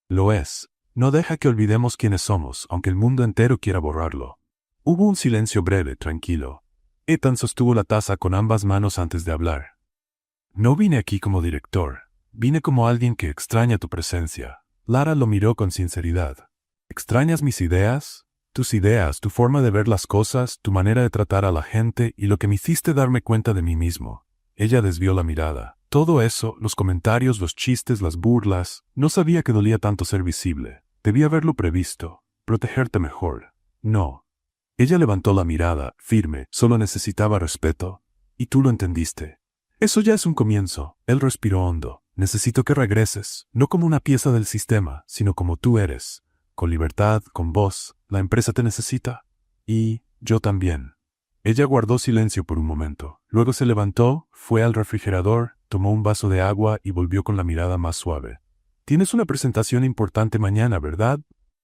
«Lo es. No deja que olvidemos quiénes somos, aunque el mundo entero quiera borrarlo». Hubo un silencio breve, tranquilo. Ethan sostuvo la taza con ambas manos antes de hablar. «No vine aquí como director. Vine como alguien que extraña tu presencia». Lara lo miró con sinceridad. «¿Extrañas mis ideas? Tus ideas, tu forma de ver las cosas, tu manera de tratar a la gente y lo que me hiciste darme cuenta de mí mismo». Ella desvió la mirada. Todo eso, los comentarios, los chistes, las burlas, no sabía que dolía tanto ser visible. Debía haberlo previsto, protegerte mejor. No. Ella levantó la mirada, firme, solo necesitaba respeto. Y tú lo entendiste. Eso ya es un comienzo. Él respiró hondo. Necesito que regreses, no como una pieza del sistema, sino como tú eres. Con libertad, con voz. La empresa te necesita. Y yo también. Ella guardó silencio por un momento. Luego se levantó, fue al refrigerador, tomó un vaso de agua y volvió con la mirada más suave. «Tienes una presentación importante mañana, ¿verdad?»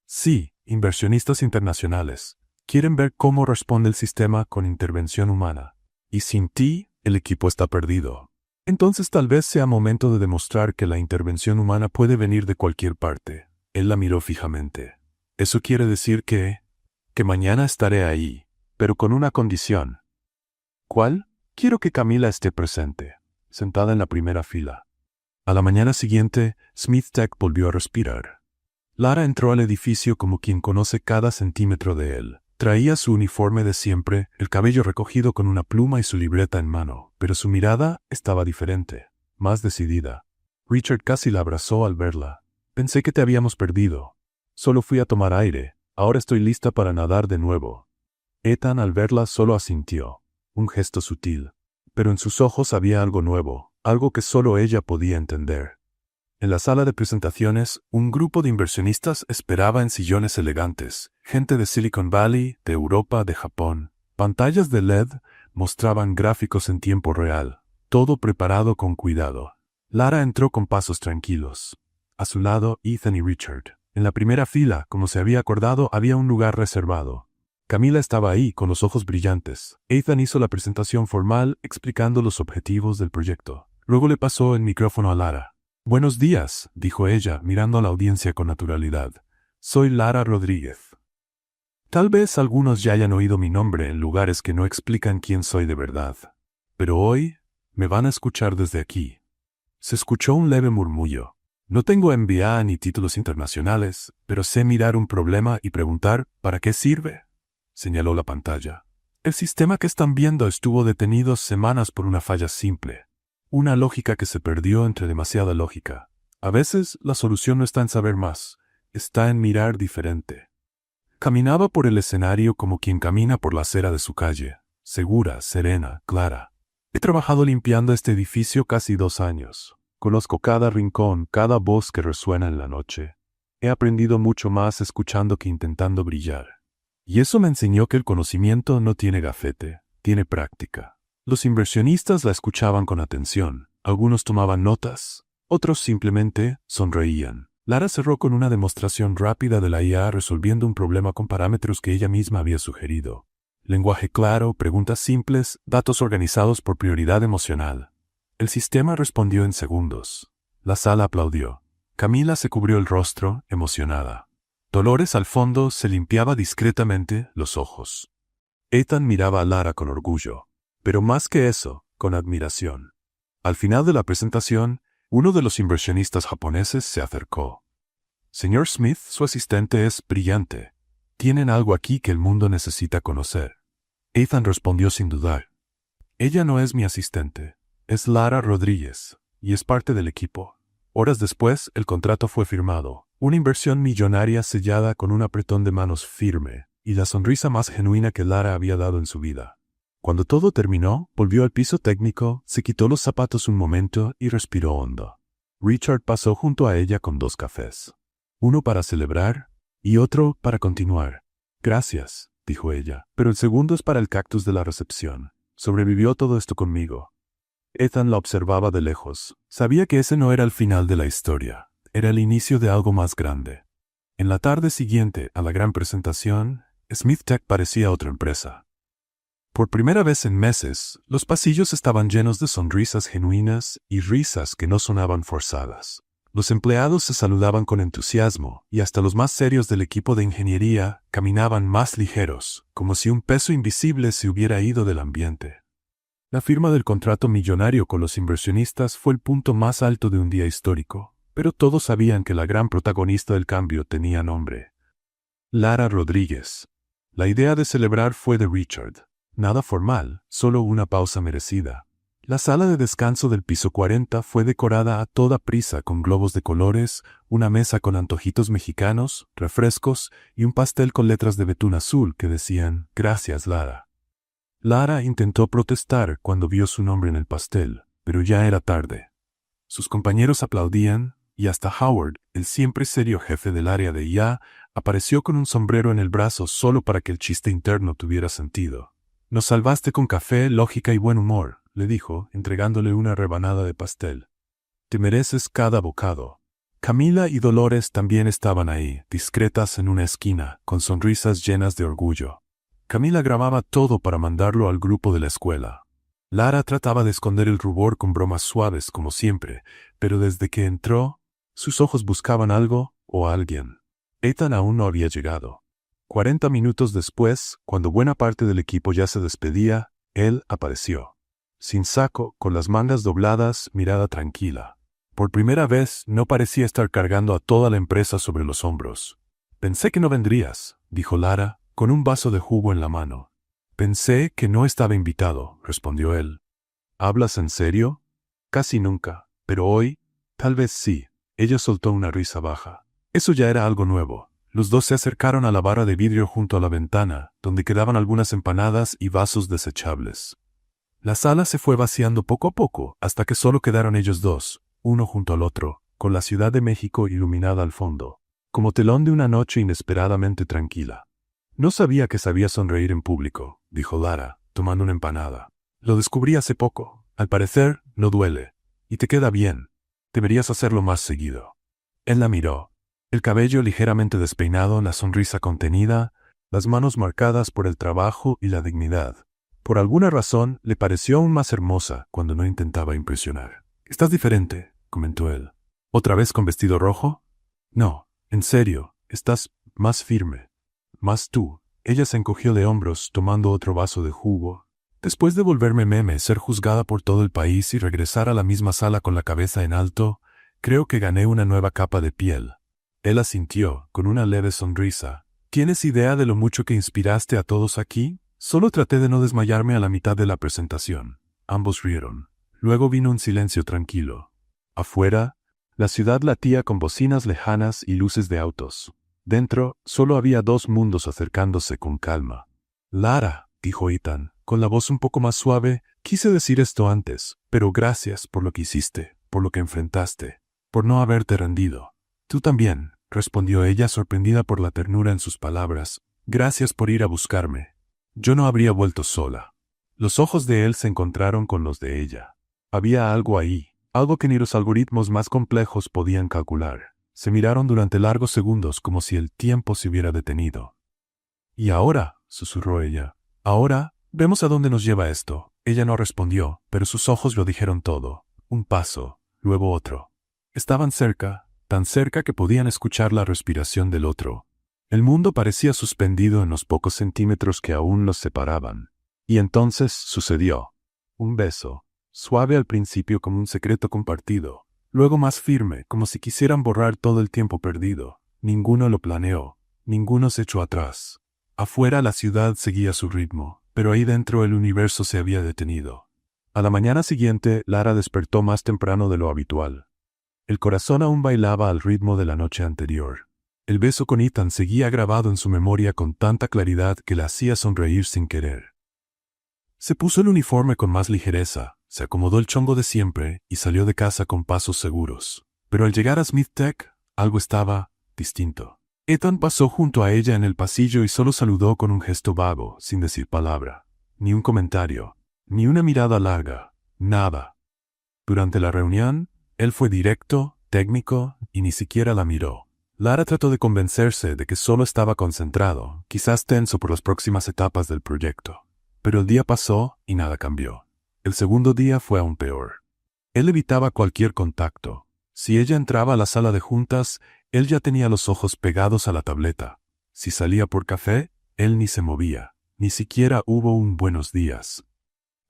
«Sí, inversionistas internacionales. Quieren ver cómo responde el sistema con intervención humana. Y sin ti, el equipo está perdido. Entonces tal vez sea momento de demostrar que la intervención humana puede venir de cualquier parte». Él la miró fijamente. «Eso quiere decir que mañana estaré ahí, pero con una condición». «¿Cuál?» «Quiero que Camila esté presente, sentada en la primera fila». A la mañana siguiente, Smith Tech volvió a respirar. Lara entró al edificio como quien conoce cada centímetro de él. Traía su uniforme de siempre, el cabello recogido con una pluma y su libreta en mano, pero su mirada estaba diferente, más decidida. Richard casi la abrazó al verla. «Pensé que te habíamos perdido. Solo fui a tomar aire. Ahora estoy lista para nadar de nuevo». Ethan al verla solo asintió, un gesto sutil. Pero en sus ojos había algo nuevo, algo que solo ella podía entender. En la sala de presentaciones, un grupo de inversionistas esperaba en sillones elegantes, gente de Silicon Valley, de Europa, de Japón. Pantallas de LED mostraban gráficos en tiempo real, todo preparado con cuidado. Lara entró con pasos tranquilos. A su lado, Ethan y Richard. En la primera fila, como se había acordado, había un lugar reservado. Camila estaba ahí, con los ojos brillantes. Ethan hizo la presentación formal, explicando los objetivos del proyecto. Luego le pasó el micrófono a Lara. «Buenos días», dijo ella, mirando a la audiencia con naturalidad. «Soy Lara Rodríguez. Tal vez algunos ya hayan oído mi nombre en lugares que no explican quién soy de verdad. Pero hoy me van a escuchar desde aquí». Se escuchó un leve murmullo. «No tengo MBA ni títulos internacionales, pero sé mirar un problema y preguntar ¿para qué sirve?», señaló la pantalla. «El sistema que están viendo estuvo detenido semanas por una falla simple. Una lógica que se perdió entre demasiada lógica. A veces la solución no está en saber más, está en mirar diferente». Caminaba por el escenario como quien camina por la acera de su calle, segura, serena, clara. «He trabajado limpiando este edificio casi 2 años. Conozco cada rincón, cada voz que resuena en la noche. He aprendido mucho más escuchando que intentando brillar. Y eso me enseñó que el conocimiento no tiene gafete, tiene práctica». Los inversionistas la escuchaban con atención. Algunos tomaban notas, otros simplemente sonreían. Lara cerró con una demostración rápida de la IA resolviendo un problema con parámetros que ella misma había sugerido. Lenguaje claro, preguntas simples, datos organizados por prioridad emocional. El sistema respondió en segundos. La sala aplaudió. Camila se cubrió el rostro, emocionada. Dolores al fondo se limpiaba discretamente los ojos. Ethan miraba a Lara con orgullo, pero más que eso, con admiración. Al final de la presentación, uno de los inversionistas japoneses se acercó. «Señor Smith, su asistente es brillante. Tienen algo aquí que el mundo necesita conocer». Ethan respondió sin dudar. Ella no es mi asistente. Es Lara Rodríguez, y es parte del equipo. Horas después, el contrato fue firmado. Una inversión millonaria sellada con un apretón de manos firme, y la sonrisa más genuina que Lara había dado en su vida. Cuando todo terminó, volvió al piso técnico, se quitó los zapatos un momento y respiró hondo. Richard pasó junto a ella con 2 cafés. Uno para celebrar y otro para continuar. Gracias, dijo ella, pero el segundo es para el cactus de la recepción. Sobrevivió todo esto conmigo. Ethan la observaba de lejos. Sabía que ese no era el final de la historia. Era el inicio de algo más grande. En la tarde siguiente a la gran presentación, Smith Tech parecía otra empresa. Por primera vez en meses, los pasillos estaban llenos de sonrisas genuinas y risas que no sonaban forzadas. Los empleados se saludaban con entusiasmo y hasta los más serios del equipo de ingeniería caminaban más ligeros, como si un peso invisible se hubiera ido del ambiente. La firma del contrato millonario con los inversionistas fue el punto más alto de un día histórico, pero todos sabían que la gran protagonista del cambio tenía nombre: Lara Rodríguez. La idea de celebrar fue de Richard. Nada formal, solo una pausa merecida. La sala de descanso del piso 40 fue decorada a toda prisa con globos de colores, una mesa con antojitos mexicanos, refrescos y un pastel con letras de betún azul que decían «Gracias, Lara». Lara intentó protestar cuando vio su nombre en el pastel, pero ya era tarde. Sus compañeros aplaudían, y hasta Howard, el siempre serio jefe del área de IA, apareció con un sombrero en el brazo solo para que el chiste interno tuviera sentido. «Nos salvaste con café, lógica y buen humor», le dijo, entregándole una rebanada de pastel. «Te mereces cada bocado». Camila y Dolores también estaban ahí, discretas en una esquina, con sonrisas llenas de orgullo. Camila grababa todo para mandarlo al grupo de la escuela. Lara trataba de esconder el rubor con bromas suaves como siempre, pero desde que entró, sus ojos buscaban algo o a alguien. Ethan aún no había llegado. 40 minutos después, cuando buena parte del equipo ya se despedía, él apareció. Sin saco, con las mangas dobladas, mirada tranquila. Por primera vez, no parecía estar cargando a toda la empresa sobre los hombros. «Pensé que no vendrías», dijo Lara, con un vaso de jugo en la mano. «Pensé que no estaba invitado», respondió él. «¿Hablas en serio?» «Casi nunca, pero hoy, tal vez sí». Ella soltó una risa baja. Eso ya era algo nuevo. Los dos se acercaron a la barra de vidrio junto a la ventana, donde quedaban algunas empanadas y vasos desechables. La sala se fue vaciando poco a poco, hasta que solo quedaron ellos dos, uno junto al otro, con la Ciudad de México iluminada al fondo, como telón de una noche inesperadamente tranquila. «No sabía que sabía sonreír en público», dijo Lara, tomando una empanada. «Lo descubrí hace poco. Al parecer, no duele. Y te queda bien. Deberías hacerlo más seguido». Él la miró. El cabello ligeramente despeinado, la sonrisa contenida, las manos marcadas por el trabajo y la dignidad. Por alguna razón, le pareció aún más hermosa cuando no intentaba impresionar. «Estás diferente», comentó él. «¿Otra vez con vestido rojo?» «No, en serio, estás más firme. Más tú». Ella se encogió de hombros, tomando otro vaso de jugo. «Después de volverme meme, ser juzgada por todo el país y regresar a la misma sala con la cabeza en alto, creo que gané una nueva capa de piel». Él asintió, con una leve sonrisa. «¿Tienes idea de lo mucho que inspiraste a todos aquí?» Solo traté de no desmayarme a la mitad de la presentación. Ambos rieron. Luego vino un silencio tranquilo. Afuera, la ciudad latía con bocinas lejanas y luces de autos. Dentro, solo había 2 mundos acercándose con calma. «Lara», dijo Ethan, con la voz un poco más suave, «quise decir esto antes, pero gracias por lo que hiciste, por lo que enfrentaste, por no haberte rendido». «Tú también», respondió ella sorprendida por la ternura en sus palabras. «Gracias por ir a buscarme. Yo no habría vuelto sola». Los ojos de él se encontraron con los de ella. Había algo ahí, algo que ni los algoritmos más complejos podían calcular. Se miraron durante largos segundos como si el tiempo se hubiera detenido. «¿Y ahora?», susurró ella. «Ahora, vemos a dónde nos lleva esto». Ella no respondió, pero sus ojos lo dijeron todo. Un paso, luego otro. Estaban cerca, tan cerca que podían escuchar la respiración del otro. El mundo parecía suspendido en los pocos centímetros que aún los separaban. Y entonces sucedió. Un beso, suave al principio como un secreto compartido, luego más firme, como si quisieran borrar todo el tiempo perdido. Ninguno lo planeó, ninguno se echó atrás. Afuera la ciudad seguía su ritmo, pero ahí dentro el universo se había detenido. A la mañana siguiente, Lara despertó más temprano de lo habitual. El corazón aún bailaba al ritmo de la noche anterior. El beso con Ethan seguía grabado en su memoria con tanta claridad que la hacía sonreír sin querer. Se puso el uniforme con más ligereza, se acomodó el chongo de siempre y salió de casa con pasos seguros. Pero al llegar a Smith Tech, algo estaba distinto. Ethan pasó junto a ella en el pasillo y solo saludó con un gesto vago, sin decir palabra. Ni un comentario, ni una mirada larga, nada. Durante la reunión, él fue directo, técnico y ni siquiera la miró. Lara trató de convencerse de que solo estaba concentrado, quizás tenso por las próximas etapas del proyecto. Pero el día pasó y nada cambió. El segundo día fue aún peor. Él evitaba cualquier contacto. Si ella entraba a la sala de juntas, él ya tenía los ojos pegados a la tableta. Si salía por café, él ni se movía. Ni siquiera hubo un buenos días.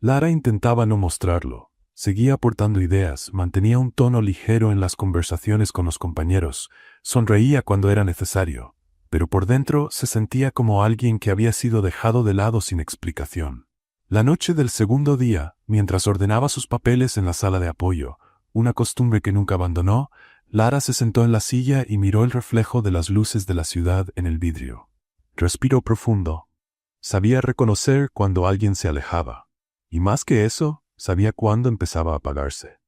Lara intentaba no mostrarlo. Seguía aportando ideas, mantenía un tono ligero en las conversaciones con los compañeros, sonreía cuando era necesario, pero por dentro se sentía como alguien que había sido dejado de lado sin explicación. La noche del segundo día, mientras ordenaba sus papeles en la sala de apoyo, una costumbre que nunca abandonó, Lara se sentó en la silla y miró el reflejo de las luces de la ciudad en el vidrio. Respiró profundo. Sabía reconocer cuando alguien se alejaba. Y más que eso, sabía cuándo empezaba a apagarse.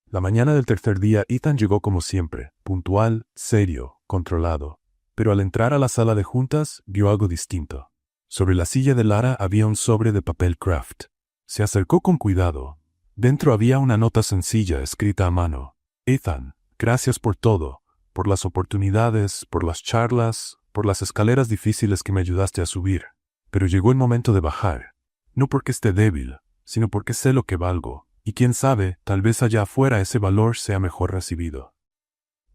La mañana del tercer día, Ethan llegó como siempre, puntual, serio, controlado. Pero al entrar a la sala de juntas, vio algo distinto. Sobre la silla de Lara había un sobre de papel craft. Se acercó con cuidado. Dentro había una nota sencilla escrita a mano. Ethan, gracias por todo, por las oportunidades, por las charlas, por las escaleras difíciles que me ayudaste a subir. Pero llegó el momento de bajar. No porque esté débil, sino porque sé lo que valgo, y quién sabe, tal vez allá afuera ese valor sea mejor recibido.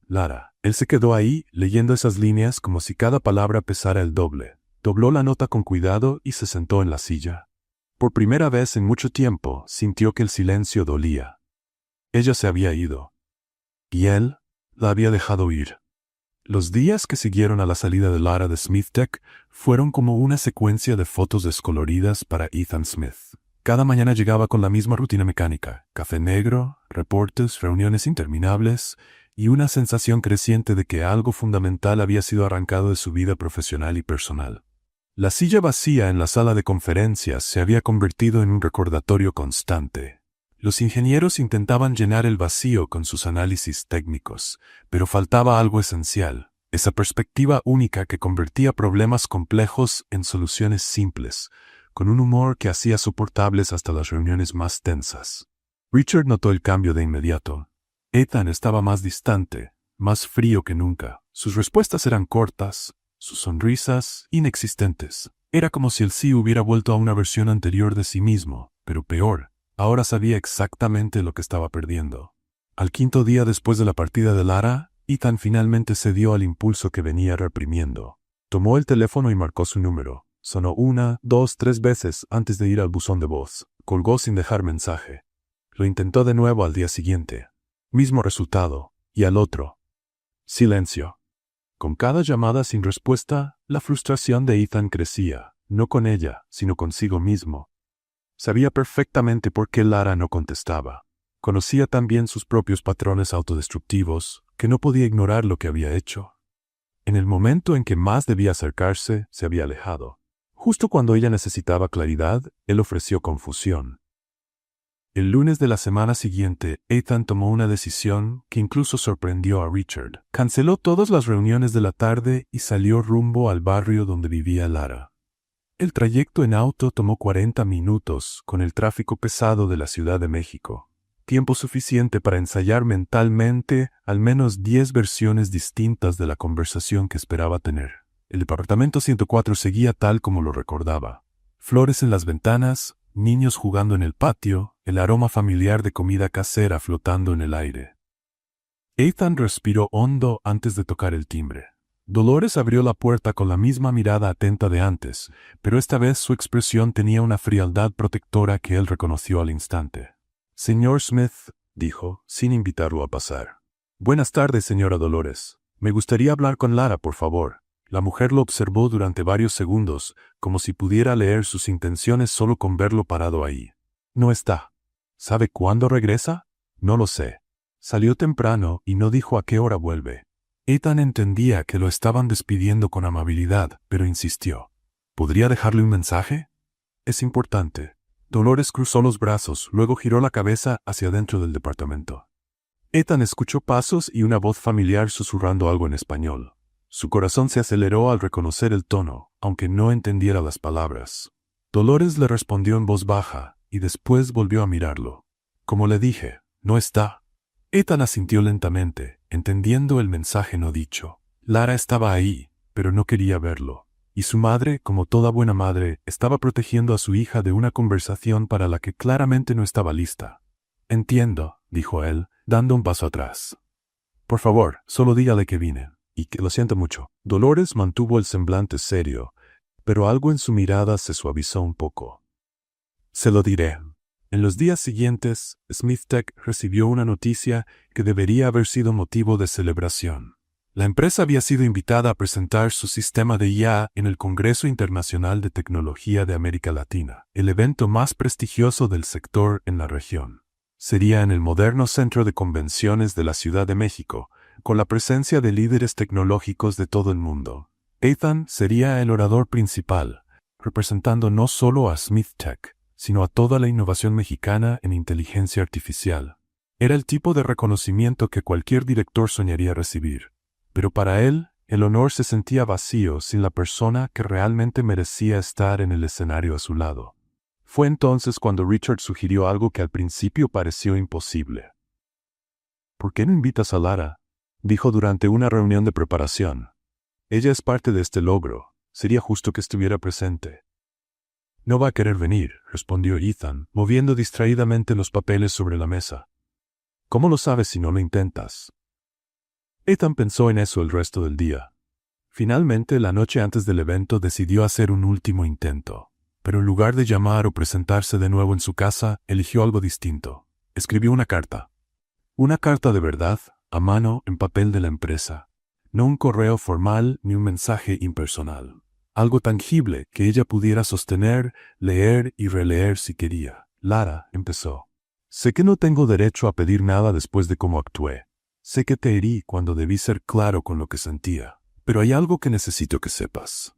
Lara. Él se quedó ahí, leyendo esas líneas como si cada palabra pesara el doble. Dobló la nota con cuidado y se sentó en la silla. Por primera vez en mucho tiempo, sintió que el silencio dolía. Ella se había ido. Y él la había dejado ir. Los días que siguieron a la salida de Lara de Smith Tech fueron como una secuencia de fotos descoloridas para Ethan Smith. Cada mañana llegaba con la misma rutina mecánica, café negro, reportes, reuniones interminables y una sensación creciente de que algo fundamental había sido arrancado de su vida profesional y personal. La silla vacía en la sala de conferencias se había convertido en un recordatorio constante. Los ingenieros intentaban llenar el vacío con sus análisis técnicos, pero faltaba algo esencial, esa perspectiva única que convertía problemas complejos en soluciones simples, con un humor que hacía soportables hasta las reuniones más tensas. Richard notó el cambio de inmediato. Ethan estaba más distante, más frío que nunca. Sus respuestas eran cortas, sus sonrisas inexistentes. Era como si el sí hubiera vuelto a una versión anterior de sí mismo, pero peor. Ahora sabía exactamente lo que estaba perdiendo. Al quinto día después de la partida de Lara, Ethan finalmente cedió al impulso que venía reprimiendo. Tomó el teléfono y marcó su número. Sonó 1, 2, 3 veces antes de ir al buzón de voz. Colgó sin dejar mensaje. Lo intentó de nuevo al día siguiente. Mismo resultado. Y al otro. Silencio. Con cada llamada sin respuesta, la frustración de Ethan crecía, no con ella, sino consigo mismo. Sabía perfectamente por qué Lara no contestaba. Conocía también sus propios patrones autodestructivos, que no podía ignorar lo que había hecho. En el momento en que más debía acercarse, se había alejado. Justo cuando ella necesitaba claridad, él ofreció confusión. El lunes de la semana siguiente, Ethan tomó una decisión que incluso sorprendió a Richard. Canceló todas las reuniones de la tarde y salió rumbo al barrio donde vivía Lara. El trayecto en auto tomó 40 minutos con el tráfico pesado de la Ciudad de México. Tiempo suficiente para ensayar mentalmente al menos 10 versiones distintas de la conversación que esperaba tener. El departamento 104 seguía tal como lo recordaba. Flores en las ventanas, niños jugando en el patio, el aroma familiar de comida casera flotando en el aire. Ethan respiró hondo antes de tocar el timbre. Dolores abrió la puerta con la misma mirada atenta de antes, pero esta vez su expresión tenía una frialdad protectora que él reconoció al instante. «Señor Smith», dijo, sin invitarlo a pasar. «Buenas tardes, señora Dolores. Me gustaría hablar con Lara, por favor». La mujer lo observó durante varios segundos, como si pudiera leer sus intenciones solo con verlo parado ahí. «No está». ¿Sabe cuándo regresa? No lo sé. Salió temprano y no dijo a qué hora vuelve. Ethan entendía que lo estaban despidiendo con amabilidad, pero insistió. ¿Podría dejarle un mensaje? Es importante. Dolores cruzó los brazos, luego giró la cabeza hacia dentro del departamento. Ethan escuchó pasos y una voz familiar susurrando algo en español. Su corazón se aceleró al reconocer el tono, aunque no entendiera las palabras. Dolores le respondió en voz baja, y después volvió a mirarlo. Como le dije, no está. Ethan asintió lentamente, entendiendo el mensaje no dicho. Lara estaba ahí, pero no quería verlo. Y su madre, como toda buena madre, estaba protegiendo a su hija de una conversación para la que claramente no estaba lista. Entiendo, dijo él, dando un paso atrás. Por favor, solo dígale que vine, y que lo siento mucho. Dolores mantuvo el semblante serio, pero algo en su mirada se suavizó un poco. Se lo diré. En los días siguientes, SmithTech recibió una noticia que debería haber sido motivo de celebración. La empresa había sido invitada a presentar su sistema de IA en el Congreso Internacional de Tecnología de América Latina, el evento más prestigioso del sector en la región. Sería en el moderno Centro de Convenciones de la Ciudad de México, con la presencia de líderes tecnológicos de todo el mundo. Ethan sería el orador principal, representando no solo a SmithTech, sino a toda la innovación mexicana en inteligencia artificial. Era el tipo de reconocimiento que cualquier director soñaría recibir. Pero para él, el honor se sentía vacío sin la persona que realmente merecía estar en el escenario a su lado. Fue entonces cuando Richard sugirió algo que al principio pareció imposible. ¿Por qué no invitas a Lara?, dijo durante una reunión de preparación. Ella es parte de este logro. Sería justo que estuviera presente. No va a querer venir, respondió Ethan, moviendo distraídamente los papeles sobre la mesa. ¿Cómo lo sabes si no lo intentas? Ethan pensó en eso el resto del día. Finalmente, la noche antes del evento decidió hacer un último intento. Pero en lugar de llamar o presentarse de nuevo en su casa, eligió algo distinto. Escribió una carta. Una carta de verdad, a mano, en papel de la empresa. No un correo formal ni un mensaje impersonal. Algo tangible que ella pudiera sostener, leer y releer si quería. Lara, empezó. Sé que no tengo derecho a pedir nada después de cómo actué. Sé que te herí cuando debí ser claro con lo que sentía. Pero hay algo que necesito que sepas.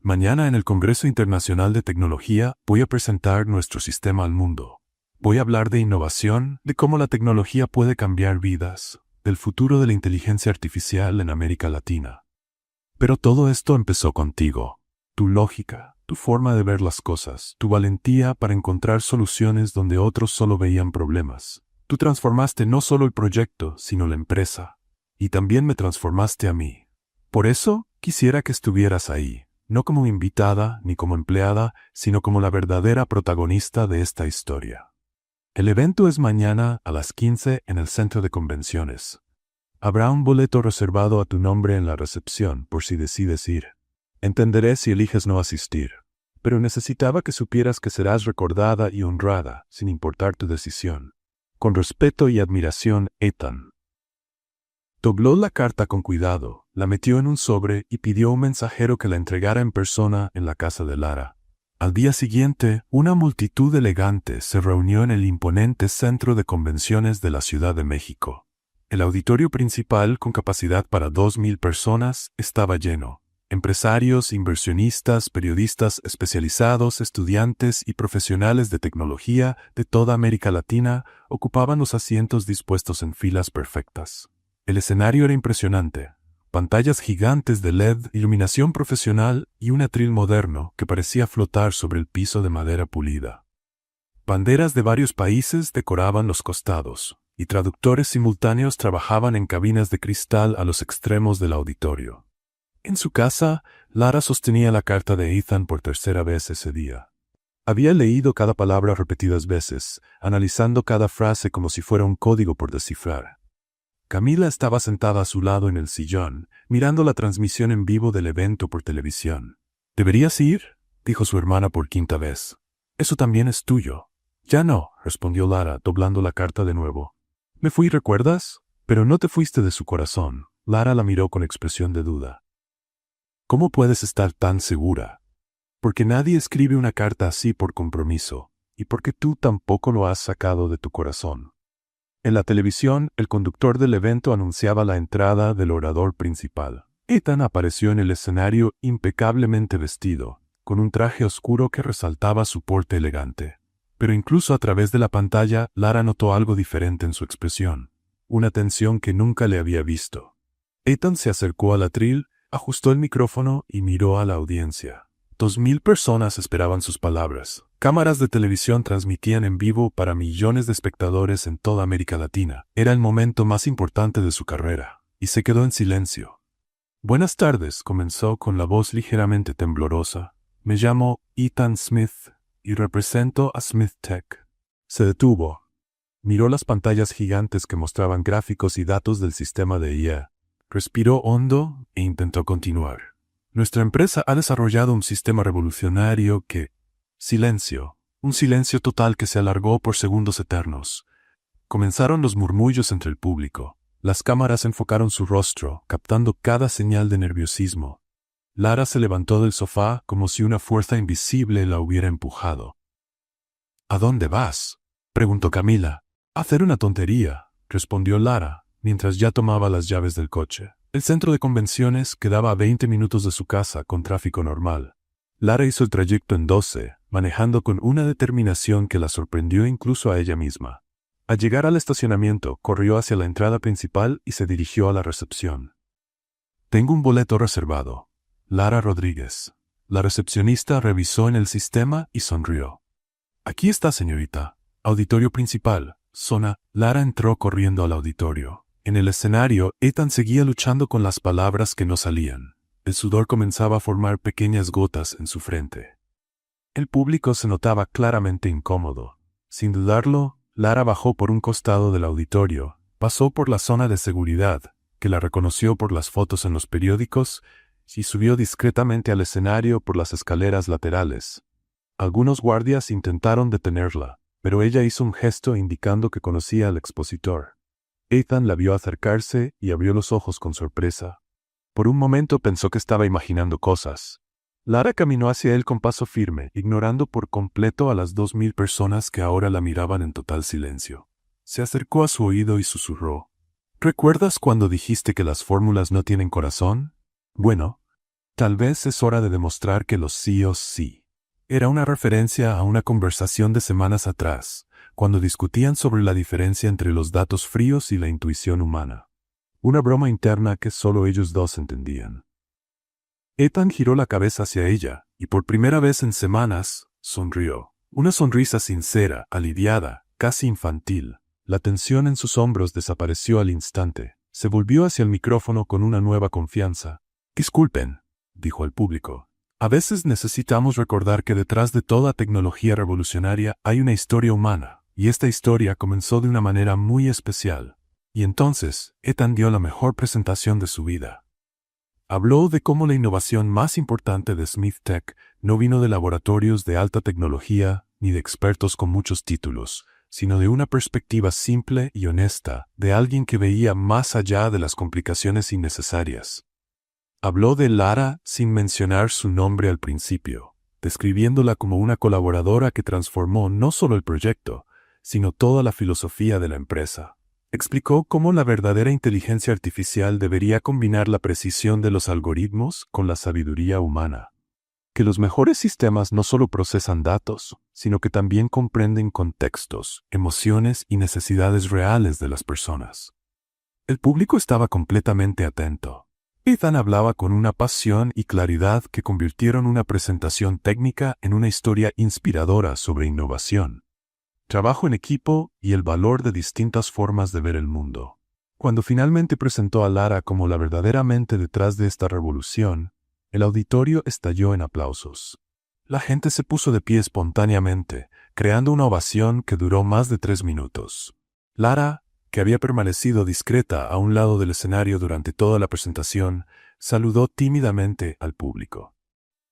Mañana en el Congreso Internacional de Tecnología voy a presentar nuestro sistema al mundo. Voy a hablar de innovación, de cómo la tecnología puede cambiar vidas, del futuro de la inteligencia artificial en América Latina. Pero todo esto empezó contigo. Tu lógica, tu forma de ver las cosas, tu valentía para encontrar soluciones donde otros solo veían problemas. Tú transformaste no solo el proyecto, sino la empresa. Y también me transformaste a mí. Por eso, quisiera que estuvieras ahí. No como invitada ni como empleada, sino como la verdadera protagonista de esta historia. El evento es mañana a las 15 en el Centro de Convenciones. Habrá un boleto reservado a tu nombre en la recepción por si decides ir. Entenderé si eliges no asistir, pero necesitaba que supieras que serás recordada y honrada, sin importar tu decisión. Con respeto y admiración, Ethan. Dobló la carta con cuidado, la metió en un sobre y pidió a un mensajero que la entregara en persona en la casa de Lara. Al día siguiente, una multitud elegante se reunió en el imponente Centro de Convenciones de la Ciudad de México. El auditorio principal, con capacidad para 2,000 personas, estaba lleno. Empresarios, inversionistas, periodistas especializados, estudiantes y profesionales de tecnología de toda América Latina ocupaban los asientos dispuestos en filas perfectas. El escenario era impresionante. Pantallas gigantes de LED, iluminación profesional y un atril moderno que parecía flotar sobre el piso de madera pulida. Banderas de varios países decoraban los costados, y traductores simultáneos trabajaban en cabinas de cristal a los extremos del auditorio. En su casa, Lara sostenía la carta de Ethan por tercera vez ese día. Había leído cada palabra repetidas veces, analizando cada frase como si fuera un código por descifrar. Camila estaba sentada a su lado en el sillón, mirando la transmisión en vivo del evento por televisión. «¿Deberías ir?», dijo su hermana por quinta vez. «Eso también es tuyo». «Ya no», respondió Lara, doblando la carta de nuevo. «Me fui, ¿recuerdas? Pero no te fuiste de su corazón». Lara la miró con expresión de duda. «¿Cómo puedes estar tan segura?» «Porque nadie escribe una carta así por compromiso. y porque tú tampoco lo has sacado de tu corazón. En la televisión, el conductor del evento anunciaba la entrada del orador principal. Ethan apareció en el escenario impecablemente vestido, con un traje oscuro que resaltaba su porte elegante. Pero incluso a través de la pantalla, Lara notó algo diferente en su expresión, una tensión que nunca le había visto. Ethan se acercó al atril, ajustó el micrófono y miró a la audiencia. 2000 personas esperaban sus palabras. Cámaras de televisión transmitían en vivo para millones de espectadores en toda América Latina. Era el momento más importante de su carrera, y se quedó en silencio. Buenas tardes, comenzó con la voz ligeramente temblorosa. Me llamo Ethan Smith y represento a Smith Tech. Se detuvo. Miró las pantallas gigantes que mostraban gráficos y datos del sistema de IA. Respiró hondo e intentó continuar. Nuestra empresa ha desarrollado un sistema revolucionario que... Silencio. Un silencio total que se alargó por segundos eternos. Comenzaron los murmullos entre el público. Las cámaras enfocaron su rostro, captando cada señal de nerviosismo. Lara se levantó del sofá como si una fuerza invisible la hubiera empujado. ¿A dónde vas?, preguntó Camila. A hacer una tontería, respondió Lara, mientras ya tomaba las llaves del coche. El centro de convenciones quedaba a 20 minutos de su casa con tráfico normal. Lara hizo el trayecto en 12, manejando con una determinación que la sorprendió incluso a ella misma. Al llegar al estacionamiento, corrió hacia la entrada principal y se dirigió a la recepción. Tengo un boleto reservado. Lara Rodríguez. La recepcionista revisó en el sistema y sonrió. Aquí está, señorita. Auditorio principal. Zona. Lara entró corriendo al auditorio. En el escenario, Ethan seguía luchando con las palabras que no salían. El sudor comenzaba a formar pequeñas gotas en su frente. El público se notaba claramente incómodo. Sin dudarlo, Lara bajó por un costado del auditorio, pasó por la zona de seguridad, que la reconoció por las fotos en los periódicos, y subió discretamente al escenario por las escaleras laterales. Algunos guardias intentaron detenerla, pero ella hizo un gesto indicando que conocía al expositor. Ethan la vio acercarse y abrió los ojos con sorpresa. Por un momento pensó que estaba imaginando cosas. Lara caminó hacia él con paso firme, ignorando por completo a las 2000 personas que ahora la miraban en total silencio. Se acercó a su oído y susurró. ¿Recuerdas cuando dijiste que las fórmulas no tienen corazón? Bueno, tal vez es hora de demostrar que los síos sí. Era una referencia a una conversación de semanas atrás, cuando discutían sobre la diferencia entre los datos fríos y la intuición humana. Una broma interna que solo ellos dos entendían. Ethan giró la cabeza hacia ella, y por primera vez en semanas, sonrió. Una sonrisa sincera, aliviada, casi infantil. La tensión en sus hombros desapareció al instante. Se volvió hacia el micrófono con una nueva confianza. Disculpen, dijo al público. A veces necesitamos recordar que detrás de toda tecnología revolucionaria hay una historia humana. Y esta historia comenzó de una manera muy especial. Y entonces, Ethan dio la mejor presentación de su vida. Habló de cómo la innovación más importante de Smith Tech no vino de laboratorios de alta tecnología ni de expertos con muchos títulos, sino de una perspectiva simple y honesta de alguien que veía más allá de las complicaciones innecesarias. Habló de Lara sin mencionar su nombre al principio, describiéndola como una colaboradora que transformó no solo el proyecto, sino toda la filosofía de la empresa. Explicó cómo la verdadera inteligencia artificial debería combinar la precisión de los algoritmos con la sabiduría humana. Que los mejores sistemas no solo procesan datos, sino que también comprenden contextos, emociones y necesidades reales de las personas. El público estaba completamente atento. Ethan hablaba con una pasión y claridad que convirtieron una presentación técnica en una historia inspiradora sobre innovación, trabajo en equipo y el valor de distintas formas de ver el mundo. Cuando finalmente presentó a Lara como la verdadera mente detrás de esta revolución, el auditorio estalló en aplausos. La gente se puso de pie espontáneamente, creando una ovación que duró más de 3 minutos. Lara, que había permanecido discreta a un lado del escenario durante toda la presentación, saludó tímidamente al público.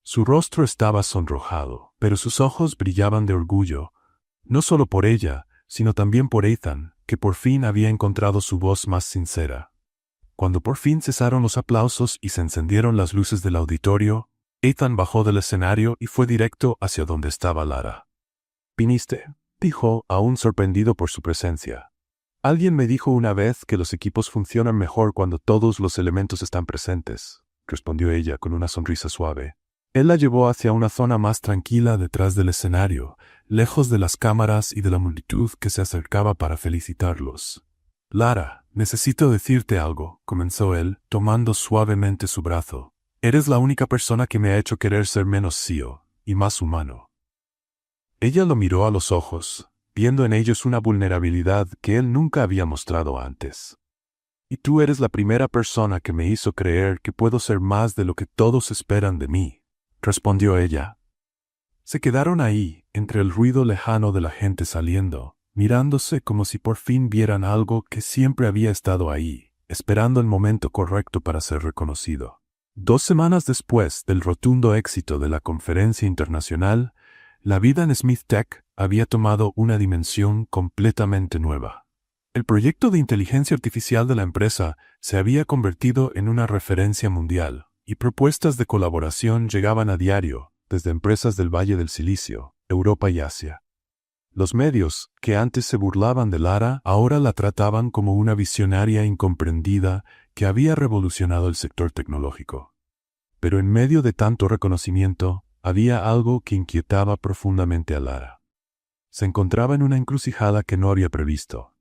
Su rostro estaba sonrojado, pero sus ojos brillaban de orgullo, no solo por ella, sino también por Ethan, que por fin había encontrado su voz más sincera. Cuando por fin cesaron los aplausos y se encendieron las luces del auditorio, Ethan bajó del escenario y fue directo hacia donde estaba Lara. «Viniste», dijo, aún sorprendido por su presencia. «Alguien me dijo una vez que los equipos funcionan mejor cuando todos los elementos están presentes», respondió ella con una sonrisa suave. Él la llevó hacia una zona más tranquila detrás del escenario, lejos de las cámaras y de la multitud que se acercaba para felicitarlos. «Lara, necesito decirte algo», comenzó él, tomando suavemente su brazo. «Eres la única persona que me ha hecho querer ser menos CEO y más humano». Ella lo miró a los ojos, viendo en ellos una vulnerabilidad que él nunca había mostrado antes. «Y tú eres la primera persona que me hizo creer que puedo ser más de lo que todos esperan de mí», respondió ella. Se quedaron ahí, entre el ruido lejano de la gente saliendo, mirándose como si por fin vieran algo que siempre había estado ahí, esperando el momento correcto para ser reconocido. 2 semanas después del rotundo éxito de la conferencia internacional, la vida en Smith Tech había tomado una dimensión completamente nueva. El proyecto de inteligencia artificial de la empresa se había convertido en una referencia mundial, y propuestas de colaboración llegaban a diario desde empresas del Valle del Silicio, Europa y Asia. Los medios, que antes se burlaban de Lara, ahora la trataban como una visionaria incomprendida que había revolucionado el sector tecnológico. Pero en medio de tanto reconocimiento, había algo que inquietaba profundamente a Lara. Se encontraba en una encrucijada que no había previsto.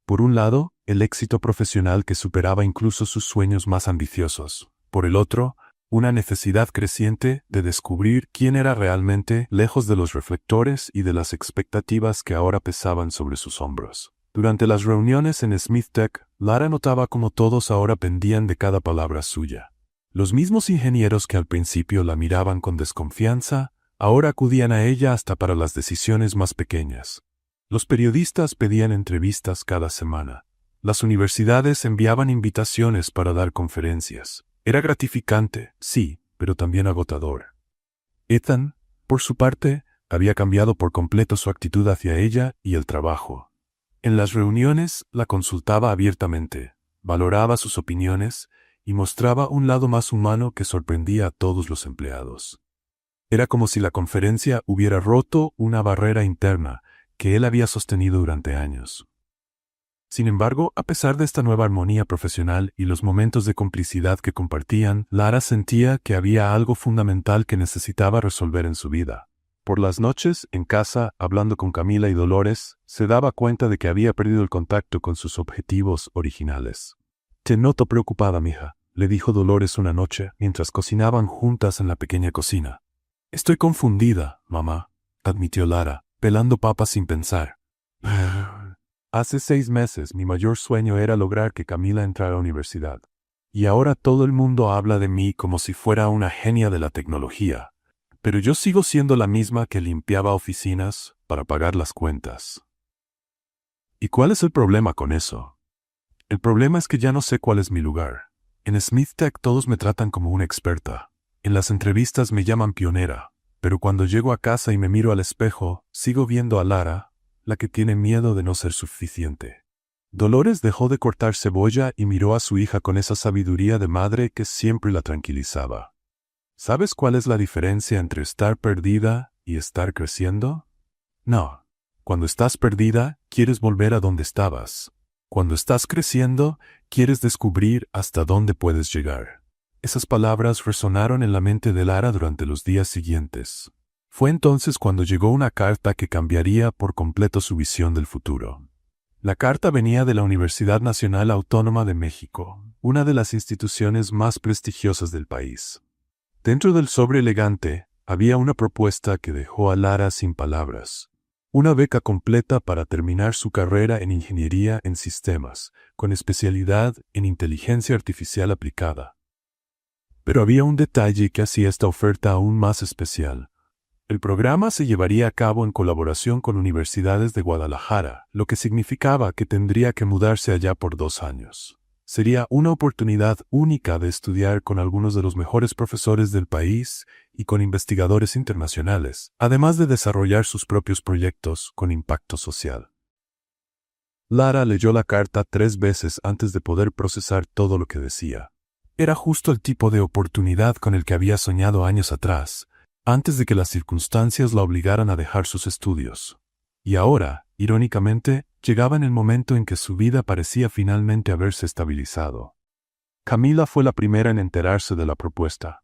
Por un lado, el éxito profesional que superaba incluso sus sueños más ambiciosos. Por el otro, una necesidad creciente de descubrir quién era realmente, lejos de los reflectores y de las expectativas que ahora pesaban sobre sus hombros. Durante las reuniones en Smith Tech, Lara notaba cómo todos ahora pendían de cada palabra suya. Los mismos ingenieros que al principio la miraban con desconfianza, ahora acudían a ella hasta para las decisiones más pequeñas. Los periodistas pedían entrevistas cada semana. Las universidades enviaban invitaciones para dar conferencias. Era gratificante, sí, pero también agotador. Ethan, por su parte, había cambiado por completo su actitud hacia ella y el trabajo. En las reuniones la consultaba abiertamente, valoraba sus opiniones y mostraba un lado más humano que sorprendía a todos los empleados. Era como si la conferencia hubiera roto una barrera interna que él había sostenido durante años. Sin embargo, a pesar de esta nueva armonía profesional y los momentos de complicidad que compartían, Lara sentía que había algo fundamental que necesitaba resolver en su vida. Por las noches, en casa, hablando con Camila y Dolores, se daba cuenta de que había perdido el contacto con sus objetivos originales. «Te noto preocupada, mija», le dijo Dolores una noche, mientras cocinaban juntas en la pequeña cocina. «Estoy confundida, mamá», admitió Lara, pelando papas sin pensar. «Hace 6 meses mi mayor sueño era lograr que Camila entrara a la universidad. Y ahora todo el mundo habla de mí como si fuera una genia de la tecnología. Pero yo sigo siendo la misma que limpiaba oficinas para pagar las cuentas». ¿Y cuál es el problema con eso? El problema es que ya no sé cuál es mi lugar. En Smith Tech todos me tratan como una experta. En las entrevistas me llaman pionera. Pero cuando llego a casa y me miro al espejo, sigo viendo a Lara, la que tiene miedo de no ser suficiente. Dolores dejó de cortar cebolla y miró a su hija con esa sabiduría de madre que siempre la tranquilizaba. ¿Sabes cuál es la diferencia entre estar perdida y estar creciendo? No. Cuando estás perdida, quieres volver a donde estabas. Cuando estás creciendo, quieres descubrir hasta dónde puedes llegar. Esas palabras resonaron en la mente de Lara durante los días siguientes. Fue entonces cuando llegó una carta que cambiaría por completo su visión del futuro. La carta venía de la Universidad Nacional Autónoma de México, una de las instituciones más prestigiosas del país. Dentro del sobre elegante había una propuesta que dejó a Lara sin palabras. Una beca completa para terminar su carrera en Ingeniería en Sistemas, con especialidad en Inteligencia Artificial Aplicada. Pero había un detalle que hacía esta oferta aún más especial. El programa se llevaría a cabo en colaboración con universidades de Guadalajara, lo que significaba que tendría que mudarse allá por 2 años. Sería una oportunidad única de estudiar con algunos de los mejores profesores del país y con investigadores internacionales, además de desarrollar sus propios proyectos con impacto social. Lara leyó la carta 3 veces antes de poder procesar todo lo que decía. Era justo el tipo de oportunidad con el que había soñado años atrás, antes de que las circunstancias la obligaran a dejar sus estudios. Y ahora, irónicamente, llegaba en el momento en que su vida parecía finalmente haberse estabilizado. Camila fue la primera en enterarse de la propuesta.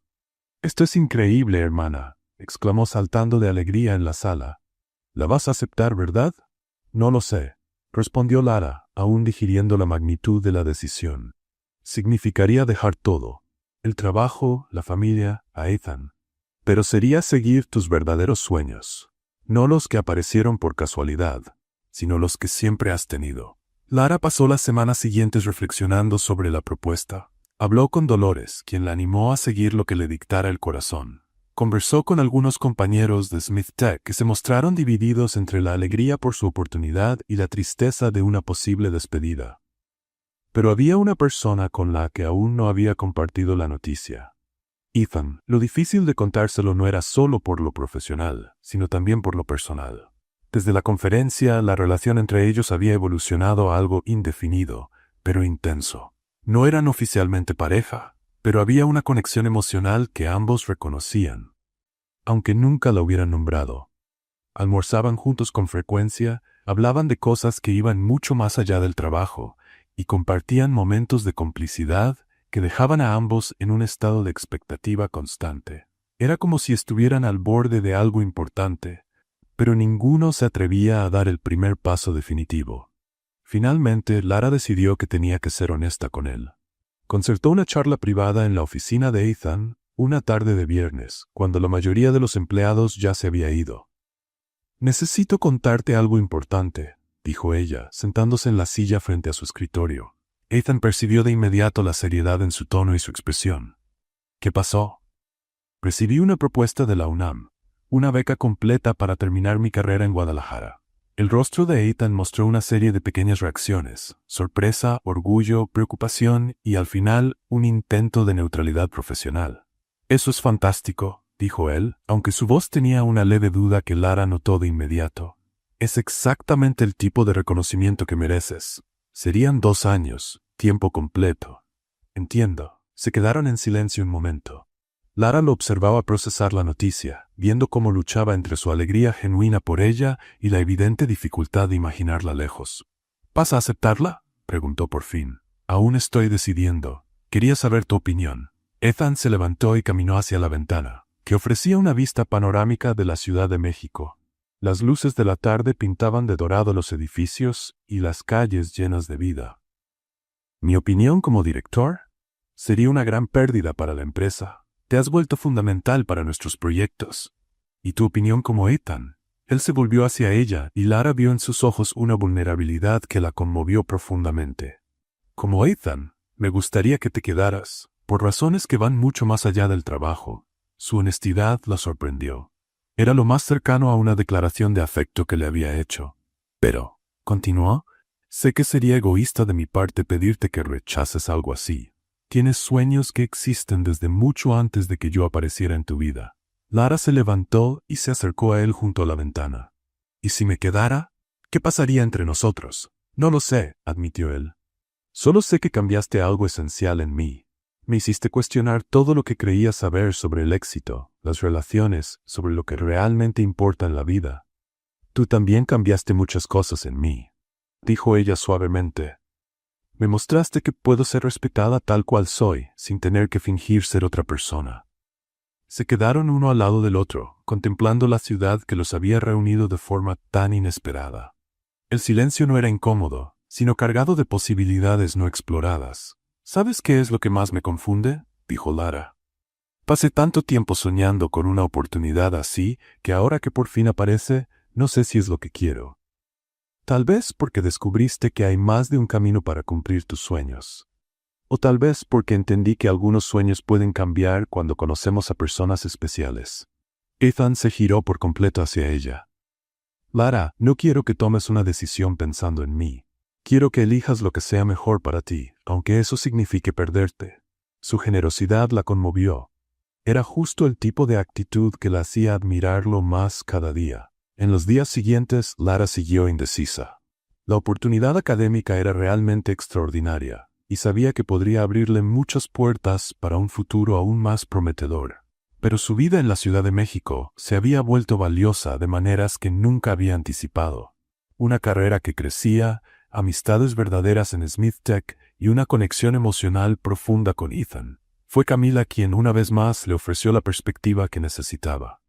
«Esto es increíble, hermana», exclamó saltando de alegría en la sala. «¿La vas a aceptar, verdad?» «No lo sé», respondió Lara, aún digiriendo la magnitud de la decisión. Significaría dejar todo: el trabajo, la familia, a Ethan. Pero sería seguir tus verdaderos sueños, no los que aparecieron por casualidad, sino los que siempre has tenido. Lara pasó las semanas siguientes reflexionando sobre la propuesta. Habló con Dolores, quien la animó a seguir lo que le dictara el corazón. Conversó con algunos compañeros de Smith Tech que se mostraron divididos entre la alegría por su oportunidad y la tristeza de una posible despedida. Pero había una persona con la que aún no había compartido la noticia. Ethan. Lo difícil de contárselo no era solo por lo profesional, sino también por lo personal. Desde la conferencia, la relación entre ellos había evolucionado a algo indefinido, pero intenso. No eran oficialmente pareja, pero había una conexión emocional que ambos reconocían, aunque nunca la hubieran nombrado. Almorzaban juntos con frecuencia, hablaban de cosas que iban mucho más allá del trabajo, y compartían momentos de complicidad que dejaban a ambos en un estado de expectativa constante. Era como si estuvieran al borde de algo importante, pero ninguno se atrevía a dar el primer paso definitivo. Finalmente, Lara decidió que tenía que ser honesta con él. Concertó una charla privada en la oficina de Ethan una tarde de viernes, cuando la mayoría de los empleados ya se había ido. «Necesito contarte algo importante», dijo ella, sentándose en la silla frente a su escritorio. Ethan percibió de inmediato la seriedad en su tono y su expresión. «¿Qué pasó?» «Recibí una propuesta de la UNAM, una beca completa para terminar mi carrera en Guadalajara». El rostro de Ethan mostró una serie de pequeñas reacciones: sorpresa, orgullo, preocupación y, al final, un intento de neutralidad profesional. «Eso es fantástico», dijo él, aunque su voz tenía una leve duda que Lara notó de inmediato. «Es exactamente el tipo de reconocimiento que mereces. Serían 2 años, tiempo completo». «Entiendo». Se quedaron en silencio un momento. Lara lo observaba procesar la noticia, viendo cómo luchaba entre su alegría genuina por ella y la evidente dificultad de imaginarla lejos. «¿Vas a aceptarla?», preguntó por fin. «Aún estoy decidiendo. Quería saber tu opinión». Ethan se levantó y caminó hacia la ventana, que ofrecía una vista panorámica de la Ciudad de México. Las luces de la tarde pintaban de dorado los edificios y las calles llenas de vida. «¿Mi opinión como director? Sería una gran pérdida para la empresa. Te has vuelto fundamental para nuestros proyectos». «¿Y tu opinión como Ethan?». Él se volvió hacia ella y Lara vio en sus ojos una vulnerabilidad que la conmovió profundamente. «Como Ethan, me gustaría que te quedaras, por razones que van mucho más allá del trabajo». Su honestidad la sorprendió. Era lo más cercano a una declaración de afecto que le había hecho. «Pero», continuó, «sé que sería egoísta de mi parte pedirte que rechaces algo así. Tienes sueños que existen desde mucho antes de que yo apareciera en tu vida». Lara se levantó y se acercó a él junto a la ventana. «¿Y si me quedara? ¿Qué pasaría entre nosotros?» «No lo sé», admitió él. «Solo sé que cambiaste algo esencial en mí. Me hiciste cuestionar todo lo que creía saber sobre el éxito, las relaciones, sobre lo que realmente importa en la vida. Tú también cambiaste muchas cosas en mí», dijo ella suavemente. «Me mostraste que puedo ser respetada tal cual soy, sin tener que fingir ser otra persona». Se quedaron uno al lado del otro, contemplando la ciudad que los había reunido de forma tan inesperada. El silencio no era incómodo, sino cargado de posibilidades no exploradas. «¿Sabes qué es lo que más me confunde?», dijo Lara. «Pasé tanto tiempo soñando con una oportunidad así que ahora que por fin aparece, no sé si es lo que quiero. Tal vez porque descubriste que hay más de un camino para cumplir tus sueños. O tal vez porque entendí que algunos sueños pueden cambiar cuando conocemos a personas especiales». Ethan se giró por completo hacia ella. «Lara, no quiero que tomes una decisión pensando en mí. Quiero que elijas lo que sea mejor para ti, aunque eso signifique perderte». Su generosidad la conmovió. Era justo el tipo de actitud que la hacía admirarlo más cada día. En los días siguientes, Lara siguió indecisa. La oportunidad académica era realmente extraordinaria, y sabía que podría abrirle muchas puertas para un futuro aún más prometedor. Pero su vida en la Ciudad de México se había vuelto valiosa de maneras que nunca había anticipado. Una carrera que crecía, amistades verdaderas en Smith Tech y una conexión emocional profunda con Ethan. Fue Camila quien una vez más le ofreció la perspectiva que necesitaba.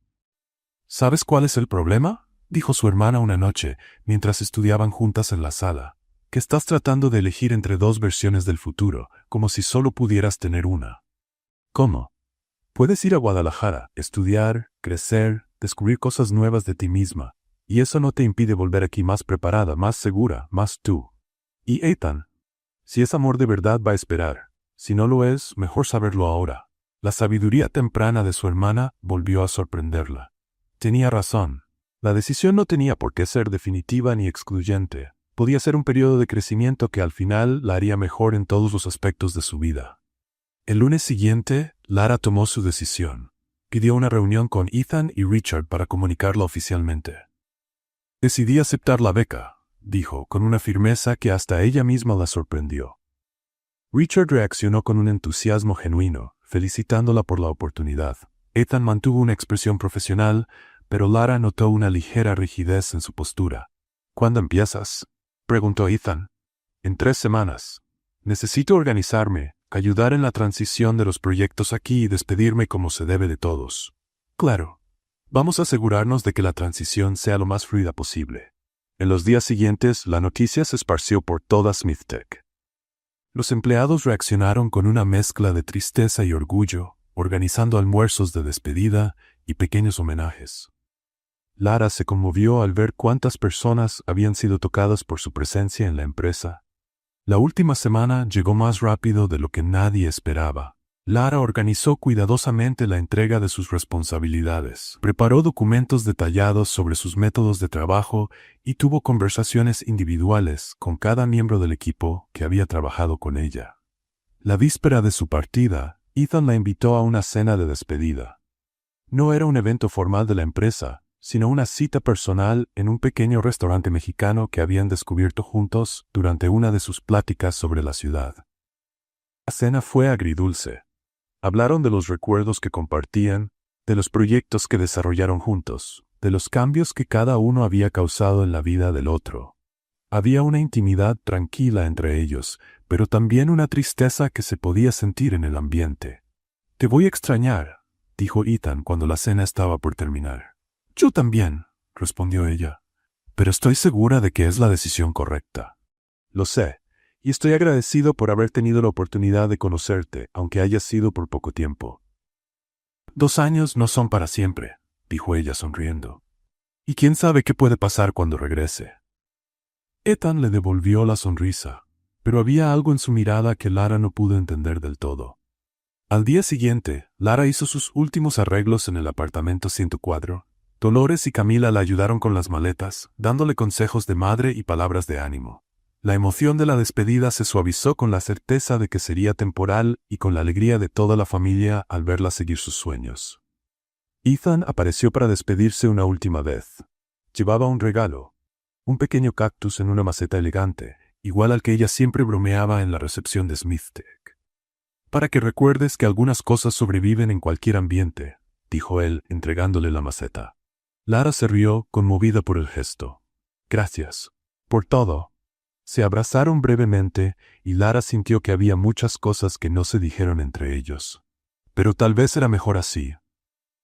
¿Sabes cuál es el problema?, dijo su hermana una noche, mientras estudiaban juntas en la sala. Que estás tratando de elegir entre dos versiones del futuro, como si solo pudieras tener una. ¿Cómo? Puedes ir a Guadalajara, estudiar, crecer, descubrir cosas nuevas de ti misma, y eso no te impide volver aquí más preparada, más segura, más tú. Y Ethan, si es amor de verdad va a esperar. Si no lo es, mejor saberlo ahora. La sabiduría temprana de su hermana volvió a sorprenderla. Tenía razón. La decisión no tenía por qué ser definitiva ni excluyente. Podía ser un periodo de crecimiento que al final la haría mejor en todos los aspectos de su vida. El lunes siguiente, Lara tomó su decisión. Pidió una reunión con Ethan y Richard para comunicarlo oficialmente. Decidí aceptar la beca, dijo, con una firmeza que hasta ella misma la sorprendió. Richard reaccionó con un entusiasmo genuino, felicitándola por la oportunidad. Ethan mantuvo una expresión profesional, pero Lara notó una ligera rigidez en su postura. ¿Cuándo empiezas?, preguntó Ethan. En 3 semanas. Necesito organizarme, ayudar en la transición de los proyectos aquí y despedirme como se debe de todos. Claro. Vamos a asegurarnos de que la transición sea lo más fluida posible. En los días siguientes, la noticia se esparció por toda Smith Tech. Los empleados reaccionaron con una mezcla de tristeza y orgullo, organizando almuerzos de despedida y pequeños homenajes. Lara se conmovió al ver cuántas personas habían sido tocadas por su presencia en la empresa. La última semana llegó más rápido de lo que nadie esperaba. Lara organizó cuidadosamente la entrega de sus responsabilidades, preparó documentos detallados sobre sus métodos de trabajo y tuvo conversaciones individuales con cada miembro del equipo que había trabajado con ella. La víspera de su partida, Ethan la invitó a una cena de despedida. No era un evento formal de la empresa, sino una cita personal en un pequeño restaurante mexicano que habían descubierto juntos durante una de sus pláticas sobre la ciudad. La cena fue agridulce. Hablaron de los recuerdos que compartían, de los proyectos que desarrollaron juntos, de los cambios que cada uno había causado en la vida del otro. Había una intimidad tranquila entre ellos, pero también una tristeza que se podía sentir en el ambiente. «Te voy a extrañar», dijo Ethan cuando la cena estaba por terminar. «Yo también», respondió ella, «pero estoy segura de que es la decisión correcta». «Lo sé, y estoy agradecido por haber tenido la oportunidad de conocerte, aunque haya sido por poco tiempo». «2 años no son para siempre», dijo ella sonriendo. «Y quién sabe qué puede pasar cuando regrese». Ethan le devolvió la sonrisa, pero había algo en su mirada que Lara no pudo entender del todo. Al día siguiente, Lara hizo sus últimos arreglos en el apartamento 104. Dolores y Camila la ayudaron con las maletas, dándole consejos de madre y palabras de ánimo. La emoción de la despedida se suavizó con la certeza de que sería temporal y con la alegría de toda la familia al verla seguir sus sueños. Ethan apareció para despedirse una última vez. Llevaba un regalo, un pequeño cactus en una maceta elegante, igual al que ella siempre bromeaba en la recepción de Smith Tech. «Para que recuerdes que algunas cosas sobreviven en cualquier ambiente», dijo él, entregándole la maceta. Lara se rió, conmovida por el gesto. «Gracias. Por todo». Se abrazaron brevemente y Lara sintió que había muchas cosas que no se dijeron entre ellos. Pero tal vez era mejor así.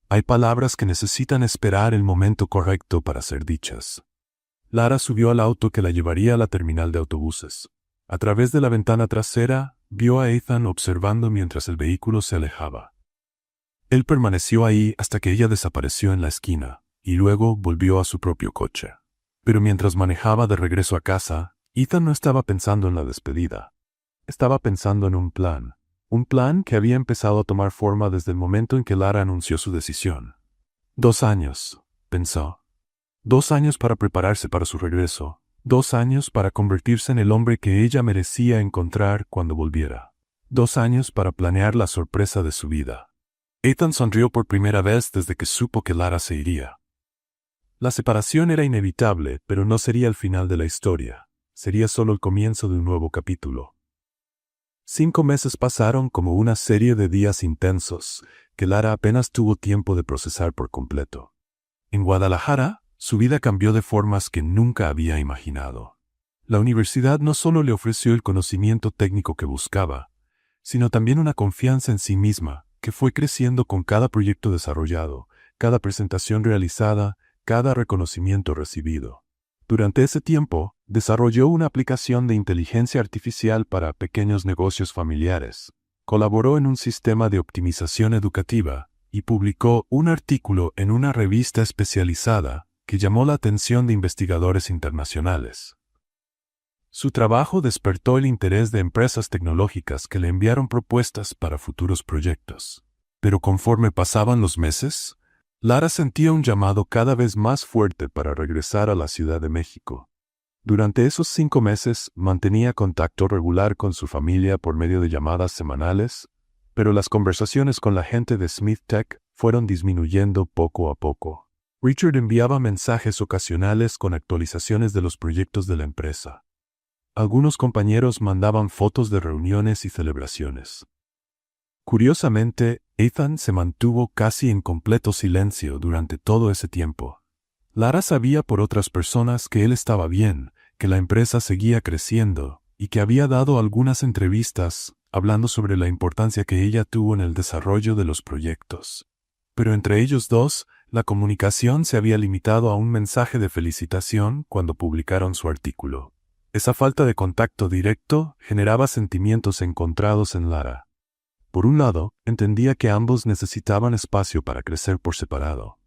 Hay palabras que necesitan esperar el momento correcto para ser dichas. Lara subió al auto que la llevaría a la terminal de autobuses. A través de la ventana trasera, vio a Ethan observando mientras el vehículo se alejaba. Él permaneció ahí hasta que ella desapareció en la esquina, y luego volvió a su propio coche. Pero mientras manejaba de regreso a casa, Ethan no estaba pensando en la despedida. Estaba pensando en un plan que había empezado a tomar forma desde el momento en que Lara anunció su decisión. 2 años, pensó. 2 años para prepararse para su regreso. 2 años para convertirse en el hombre que ella merecía encontrar cuando volviera. 2 años para planear la sorpresa de su vida. Ethan sonrió por primera vez desde que supo que Lara se iría. La separación era inevitable, pero no sería el final de la historia. Sería solo el comienzo de un nuevo capítulo. 5 meses pasaron como una serie de días intensos que Lara apenas tuvo tiempo de procesar por completo. En Guadalajara, Su vida cambió de formas que nunca había imaginado. La universidad no solo le ofreció el conocimiento técnico que buscaba, sino también una confianza en sí misma, que fue creciendo con cada proyecto desarrollado, cada presentación realizada, cada reconocimiento recibido. Durante ese tiempo, desarrolló una aplicación de inteligencia artificial para pequeños negocios familiares, colaboró en un sistema de optimización educativa y publicó un artículo en una revista especializada que llamó la atención de investigadores internacionales. Su trabajo despertó el interés de empresas tecnológicas que le enviaron propuestas para futuros proyectos. Pero conforme pasaban los meses, Lara sentía un llamado cada vez más fuerte para regresar a la Ciudad de México. Durante esos 5 meses mantenía contacto regular con su familia por medio de llamadas semanales, pero las conversaciones con la gente de Smith Tech fueron disminuyendo poco a poco. Richard enviaba mensajes ocasionales con actualizaciones de los proyectos de la empresa. Algunos compañeros mandaban fotos de reuniones y celebraciones. Curiosamente, Ethan se mantuvo casi en completo silencio durante todo ese tiempo. Lara sabía por otras personas que él estaba bien, que la empresa seguía creciendo, y que había dado algunas entrevistas hablando sobre la importancia que ella tuvo en el desarrollo de los proyectos. Pero entre ellos dos, la comunicación se había limitado a un mensaje de felicitación cuando publicaron su artículo. Esa falta de contacto directo generaba sentimientos encontrados en Lara. Por un lado, entendía que ambos necesitaban espacio para crecer por separado.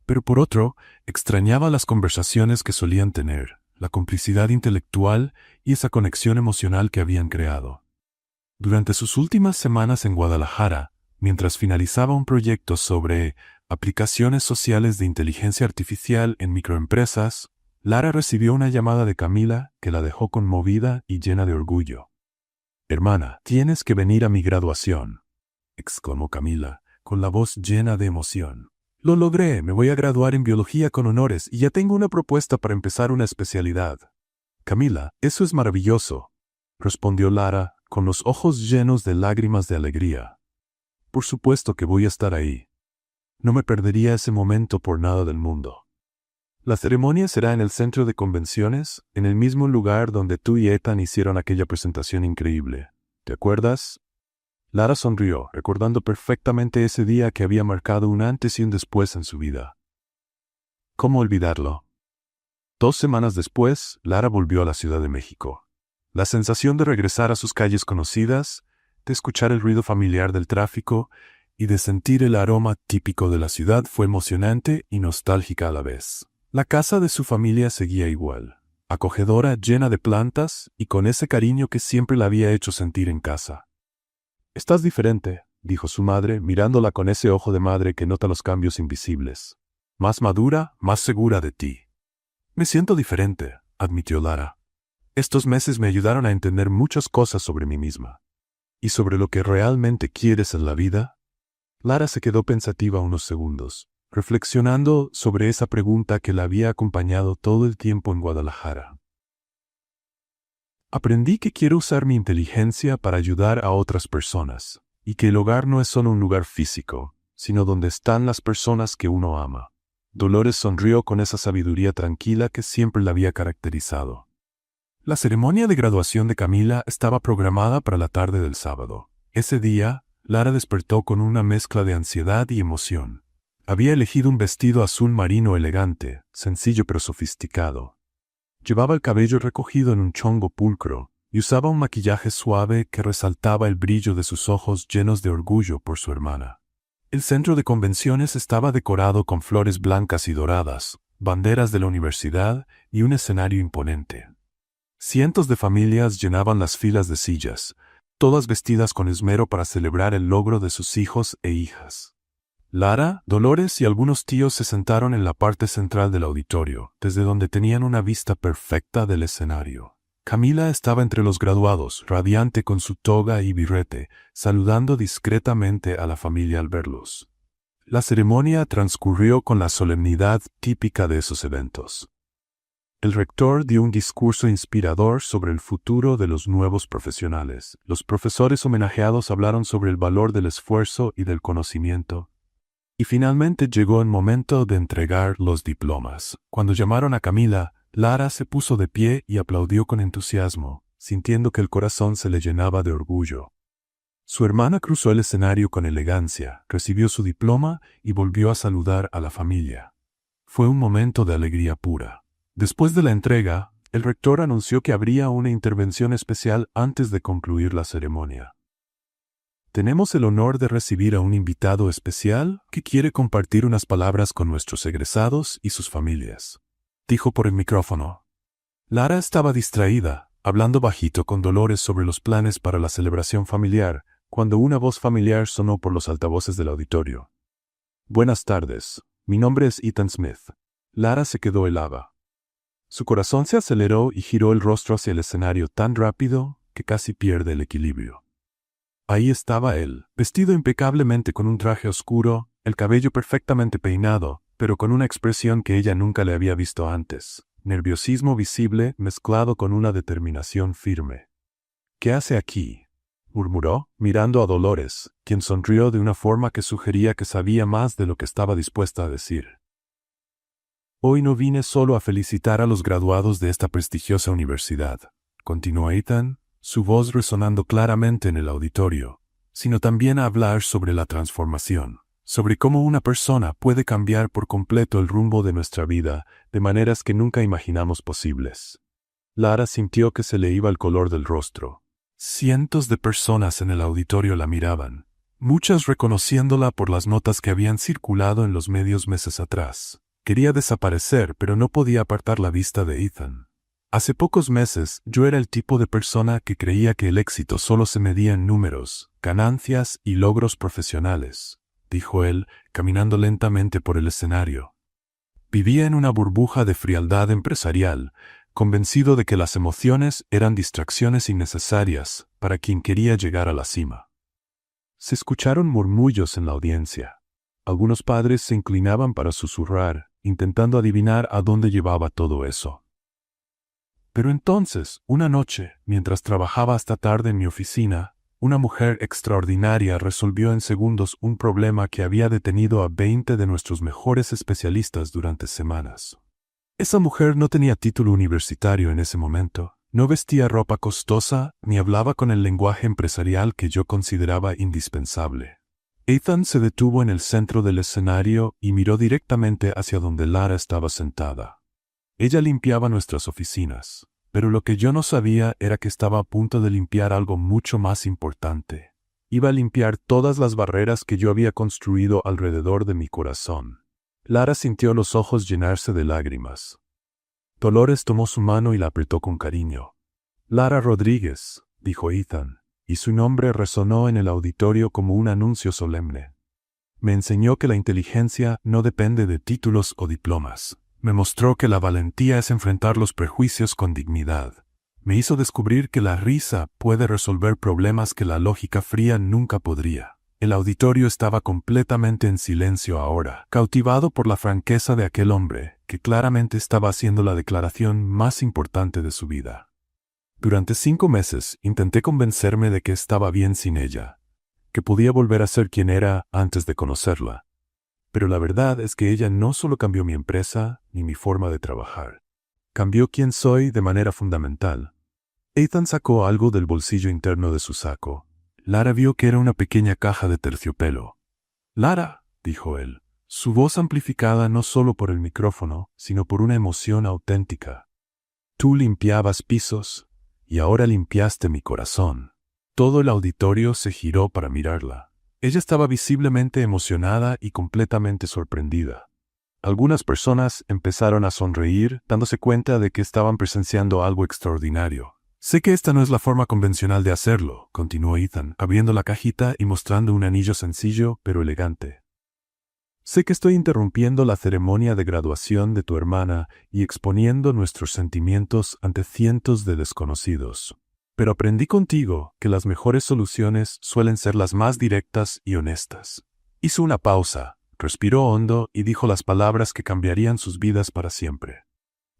Pero por otro, extrañaba las conversaciones que solían tener, la complicidad intelectual y esa conexión emocional que habían creado. Durante sus últimas semanas en Guadalajara, mientras finalizaba un proyecto sobre aplicaciones sociales de inteligencia artificial en microempresas, Lara recibió una llamada de Camila que la dejó conmovida y llena de orgullo. «Hermana, tienes que venir a mi graduación», exclamó Camila, con la voz llena de emoción. «Lo logré, me voy a graduar en biología con honores y ya tengo una propuesta para empezar una especialidad». «Camila, eso es maravilloso», respondió Lara, con los ojos llenos de lágrimas de alegría. «Por supuesto que voy a estar ahí. No me perdería ese momento por nada del mundo». «La ceremonia será en el centro de convenciones, en el mismo lugar donde tú y Ethan hicieron aquella presentación increíble. ¿Te acuerdas?» Lara sonrió, recordando perfectamente ese día que había marcado un antes y un después en su vida. ¿Cómo olvidarlo? 2 semanas después, Lara volvió a la Ciudad de México. La sensación de regresar a sus calles conocidas, de escuchar el ruido familiar del tráfico y de sentir el aroma típico de la ciudad fue emocionante y nostálgica a la vez. La casa de su familia seguía igual, acogedora, llena de plantas y con ese cariño que siempre la había hecho sentir en casa. «Estás diferente», dijo su madre, mirándola con ese ojo de madre que nota los cambios invisibles. «Más madura, más segura de ti». «Me siento diferente», admitió Lara. «Estos meses me ayudaron a entender muchas cosas sobre mí misma. ¿Y sobre lo que realmente quieres en la vida?» Lara se quedó pensativa unos segundos, reflexionando sobre esa pregunta que la había acompañado todo el tiempo en Guadalajara. «Aprendí que quiero usar mi inteligencia para ayudar a otras personas, y que el hogar no es solo un lugar físico, sino donde están las personas que uno ama». Dolores sonrió con esa sabiduría tranquila que siempre la había caracterizado. La ceremonia de graduación de Camila estaba programada para la tarde del sábado. Ese día, Lara despertó con una mezcla de ansiedad y emoción. Había elegido un vestido azul marino elegante, sencillo pero sofisticado. Llevaba el cabello recogido en un chongo pulcro y usaba un maquillaje suave que resaltaba el brillo de sus ojos llenos de orgullo por su hermana. El centro de convenciones estaba decorado con flores blancas y doradas, banderas de la universidad y un escenario imponente. Cientos de familias llenaban las filas de sillas, todas vestidas con esmero para celebrar el logro de sus hijos e hijas. Lara, Dolores y algunos tíos se sentaron en la parte central del auditorio, desde donde tenían una vista perfecta del escenario. Camila estaba entre los graduados, radiante con su toga y birrete, saludando discretamente a la familia al verlos. La ceremonia transcurrió con la solemnidad típica de esos eventos. El rector dio un discurso inspirador sobre el futuro de los nuevos profesionales. Los profesores homenajeados hablaron sobre el valor del esfuerzo y del conocimiento. Y finalmente llegó el momento de entregar los diplomas. Cuando llamaron a Camila, Lara se puso de pie y aplaudió con entusiasmo, sintiendo que el corazón se le llenaba de orgullo. Su hermana cruzó el escenario con elegancia, recibió su diploma y volvió a saludar a la familia. Fue un momento de alegría pura. Después de la entrega, el rector anunció que habría una intervención especial antes de concluir la ceremonia. Tenemos el honor de recibir a un invitado especial que quiere compartir unas palabras con nuestros egresados y sus familias, dijo por el micrófono. Lara estaba distraída, hablando bajito con Dolores sobre los planes para la celebración familiar, cuando una voz familiar sonó por los altavoces del auditorio. Buenas tardes, mi nombre es Ethan Smith. Lara se quedó helada. Su corazón se aceleró y giró el rostro hacia el escenario tan rápido que casi pierde el equilibrio. Ahí estaba él, vestido impecablemente con un traje oscuro, el cabello perfectamente peinado, pero con una expresión que ella nunca le había visto antes, nerviosismo visible mezclado con una determinación firme. ¿Qué hace aquí?, murmuró, mirando a Dolores, quien sonrió de una forma que sugería que sabía más de lo que estaba dispuesta a decir. Hoy no vine solo a felicitar a los graduados de esta prestigiosa universidad, continuó Ethan, su voz resonando claramente en el auditorio, sino también a hablar sobre la transformación, sobre cómo una persona puede cambiar por completo el rumbo de nuestra vida de maneras que nunca imaginamos posibles. Lara sintió que se le iba el color del rostro. Cientos de personas en el auditorio la miraban, muchas reconociéndola por las notas que habían circulado en los medios meses atrás. Quería desaparecer, pero no podía apartar la vista de Ethan. Hace pocos meses yo era el tipo de persona que creía que el éxito solo se medía en números, ganancias y logros profesionales, dijo él, caminando lentamente por el escenario. Vivía en una burbuja de frialdad empresarial, convencido de que las emociones eran distracciones innecesarias para quien quería llegar a la cima. Se escucharon murmullos en la audiencia. Algunos padres se inclinaban para susurrar, intentando adivinar a dónde llevaba todo eso. Pero entonces, una noche, mientras trabajaba hasta tarde en mi oficina, una mujer extraordinaria resolvió en segundos un problema que había detenido a 20 de nuestros mejores especialistas durante semanas. Esa mujer no tenía título universitario en ese momento, no vestía ropa costosa ni hablaba con el lenguaje empresarial que yo consideraba indispensable. Ethan se detuvo en el centro del escenario y miró directamente hacia donde Lara estaba sentada. Ella limpiaba nuestras oficinas, pero lo que yo no sabía era que estaba a punto de limpiar algo mucho más importante. Iba a limpiar todas las barreras que yo había construido alrededor de mi corazón. Lara sintió los ojos llenarse de lágrimas. Dolores tomó su mano y la apretó con cariño. Lara Rodríguez, dijo Ethan, y su nombre resonó en el auditorio como un anuncio solemne. Me enseñó que la inteligencia no depende de títulos o diplomas. Me mostró que la valentía es enfrentar los prejuicios con dignidad. Me hizo descubrir que la risa puede resolver problemas que la lógica fría nunca podría. El auditorio estaba completamente en silencio ahora, cautivado por la franqueza de aquel hombre, que claramente estaba haciendo la declaración más importante de su vida. Durante 5 meses intenté convencerme de que estaba bien sin ella, que podía volver a ser quien era antes de conocerla. Pero la verdad es que ella no solo cambió mi empresa ni mi forma de trabajar. Cambió quién soy de manera fundamental. Ethan sacó algo del bolsillo interno de su saco. Lara vio que era una pequeña caja de terciopelo. «Lara», dijo él, su voz amplificada no solo por el micrófono, sino por una emoción auténtica. «Tú limpiabas pisos, y ahora limpiaste mi corazón». Todo el auditorio se giró para mirarla. Ella estaba visiblemente emocionada y completamente sorprendida. Algunas personas empezaron a sonreír, dándose cuenta de que estaban presenciando algo extraordinario. «Sé que esta no es la forma convencional de hacerlo», continuó Ethan, abriendo la cajita y mostrando un anillo sencillo pero elegante. «Sé que estoy interrumpiendo la ceremonia de graduación de tu hermana y exponiendo nuestros sentimientos ante cientos de desconocidos. Pero aprendí contigo que las mejores soluciones suelen ser las más directas y honestas». Hizo una pausa, respiró hondo y dijo las palabras que cambiarían sus vidas para siempre.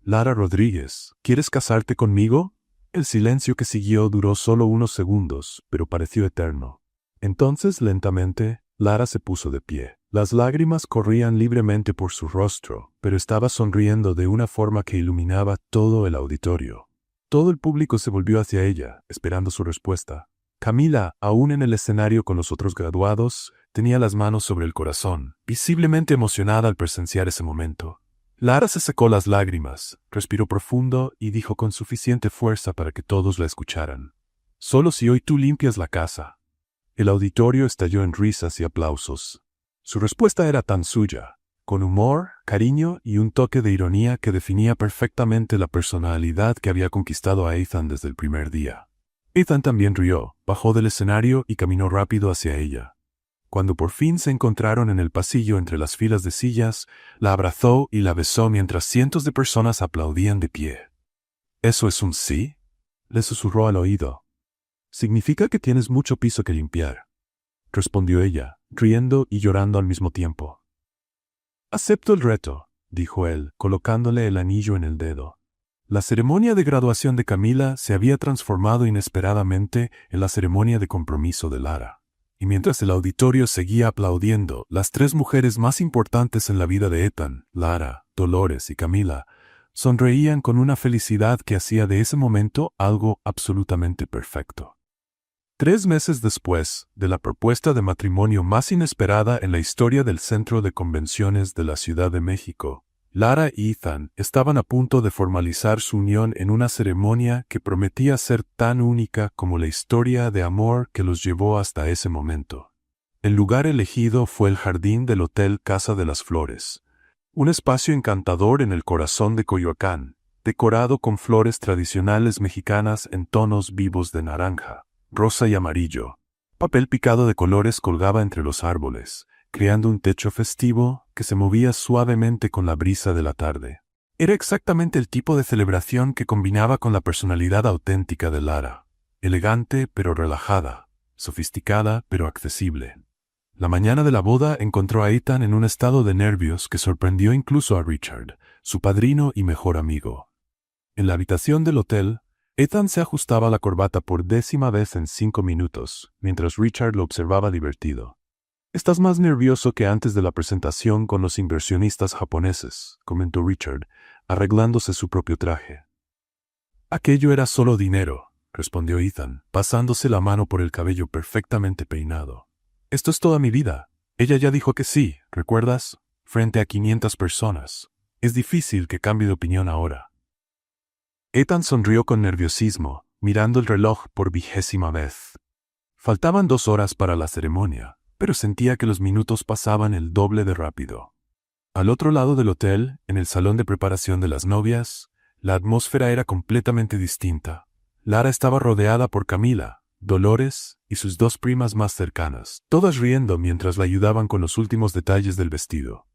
«Lara Rodríguez, ¿quieres casarte conmigo?». El silencio que siguió duró solo unos segundos, pero pareció eterno. Entonces, lentamente, Lara se puso de pie. Las lágrimas corrían libremente por su rostro, pero estaba sonriendo de una forma que iluminaba todo el auditorio. Todo el público se volvió hacia ella, esperando su respuesta. Camila, aún en el escenario con los otros graduados, tenía las manos sobre el corazón, visiblemente emocionada al presenciar ese momento. Lara se secó las lágrimas, respiró profundo y dijo con suficiente fuerza para que todos la escucharan: «Solo si hoy tú limpias la casa». El auditorio estalló en risas y aplausos. Su respuesta era tan suya, con humor, cariño y un toque de ironía que definía perfectamente la personalidad que había conquistado a Ethan desde el primer día. Ethan también rió, bajó del escenario y caminó rápido hacia ella. Cuando por fin se encontraron en el pasillo entre las filas de sillas, la abrazó y la besó mientras cientos de personas aplaudían de pie. «¿Eso es un sí?», le susurró al oído. «Significa que tienes mucho piso que limpiar», respondió ella, riendo y llorando al mismo tiempo. «Acepto el reto», dijo él, colocándole el anillo en el dedo. La ceremonia de graduación de Camila se había transformado inesperadamente en la ceremonia de compromiso de Lara. Y mientras el auditorio seguía aplaudiendo, las tres mujeres más importantes en la vida de Ethan, Lara, Dolores y Camila, sonreían con una felicidad que hacía de ese momento algo absolutamente perfecto. 3 meses después de la propuesta de matrimonio más inesperada en la historia del Centro de Convenciones de la Ciudad de México, Lara y Ethan estaban a punto de formalizar su unión en una ceremonia que prometía ser tan única como la historia de amor que los llevó hasta ese momento. El lugar elegido fue el jardín del Hotel Casa de las Flores, un espacio encantador en el corazón de Coyoacán, decorado con flores tradicionales mexicanas en tonos vivos de naranja, rosa y amarillo. Papel picado de colores colgaba entre los árboles, creando un techo festivo que se movía suavemente con la brisa de la tarde. Era exactamente el tipo de celebración que combinaba con la personalidad auténtica de Lara, elegante pero relajada, sofisticada pero accesible. La mañana de la boda encontró a Ethan en un estado de nervios que sorprendió incluso a Richard, su padrino y mejor amigo. En la habitación del hotel, Ethan se ajustaba la corbata por 10ª vez en 5 minutos, mientras Richard lo observaba divertido. «Estás más nervioso que antes de la presentación con los inversionistas japoneses», comentó Richard, arreglándose su propio traje. «Aquello era solo dinero», respondió Ethan, pasándose la mano por el cabello perfectamente peinado. «Esto es toda mi vida. Ella ya dijo que sí, ¿recuerdas? Frente a 500 personas. Es difícil que cambie de opinión ahora». Ethan sonrió con nerviosismo, mirando el reloj por 20ª vez. Faltaban 2 horas para la ceremonia, pero sentía que los minutos pasaban el doble de rápido. Al otro lado del hotel, en el salón de preparación de las novias, la atmósfera era completamente distinta. Lara estaba rodeada por Camila, Dolores y sus 2 primas más cercanas, todas riendo mientras la ayudaban con los últimos detalles del vestido.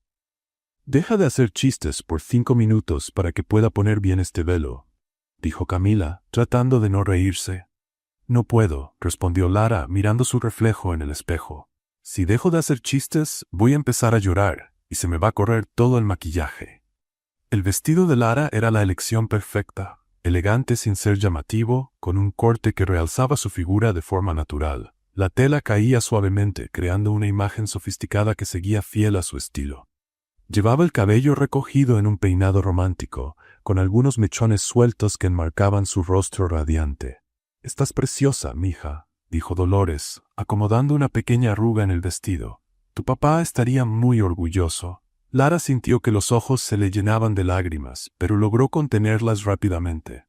«Deja de hacer chistes por 5 minutos para que pueda poner bien este velo», dijo Camila, tratando de no reírse. «No puedo», respondió Lara mirando su reflejo en el espejo. «Si dejo de hacer chistes, voy a empezar a llorar y se me va a correr todo el maquillaje». El vestido de Lara era la elección perfecta, elegante sin ser llamativo, con un corte que realzaba su figura de forma natural. La tela caía suavemente, creando una imagen sofisticada que seguía fiel a su estilo. Llevaba el cabello recogido en un peinado romántico, con algunos mechones sueltos que enmarcaban su rostro radiante. «Estás preciosa, mija», dijo Dolores, acomodando una pequeña arruga en el vestido. «Tu papá estaría muy orgulloso». Lara sintió que los ojos se le llenaban de lágrimas, pero logró contenerlas rápidamente.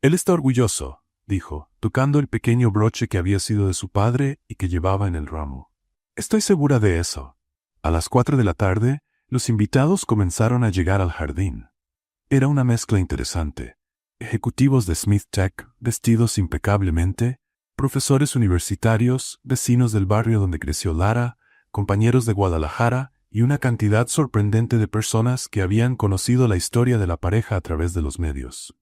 «Él está orgulloso», dijo, tocando el pequeño broche que había sido de su padre y que llevaba en el ramo. «Estoy segura de eso». A las 4 de la tarde, los invitados comenzaron a llegar al jardín. Era una mezcla interesante. Ejecutivos de Smith Tech, vestidos impecablemente, profesores universitarios, vecinos del barrio donde creció Lara, compañeros de Guadalajara y una cantidad sorprendente de personas que habían conocido la historia de la pareja a través de los medios.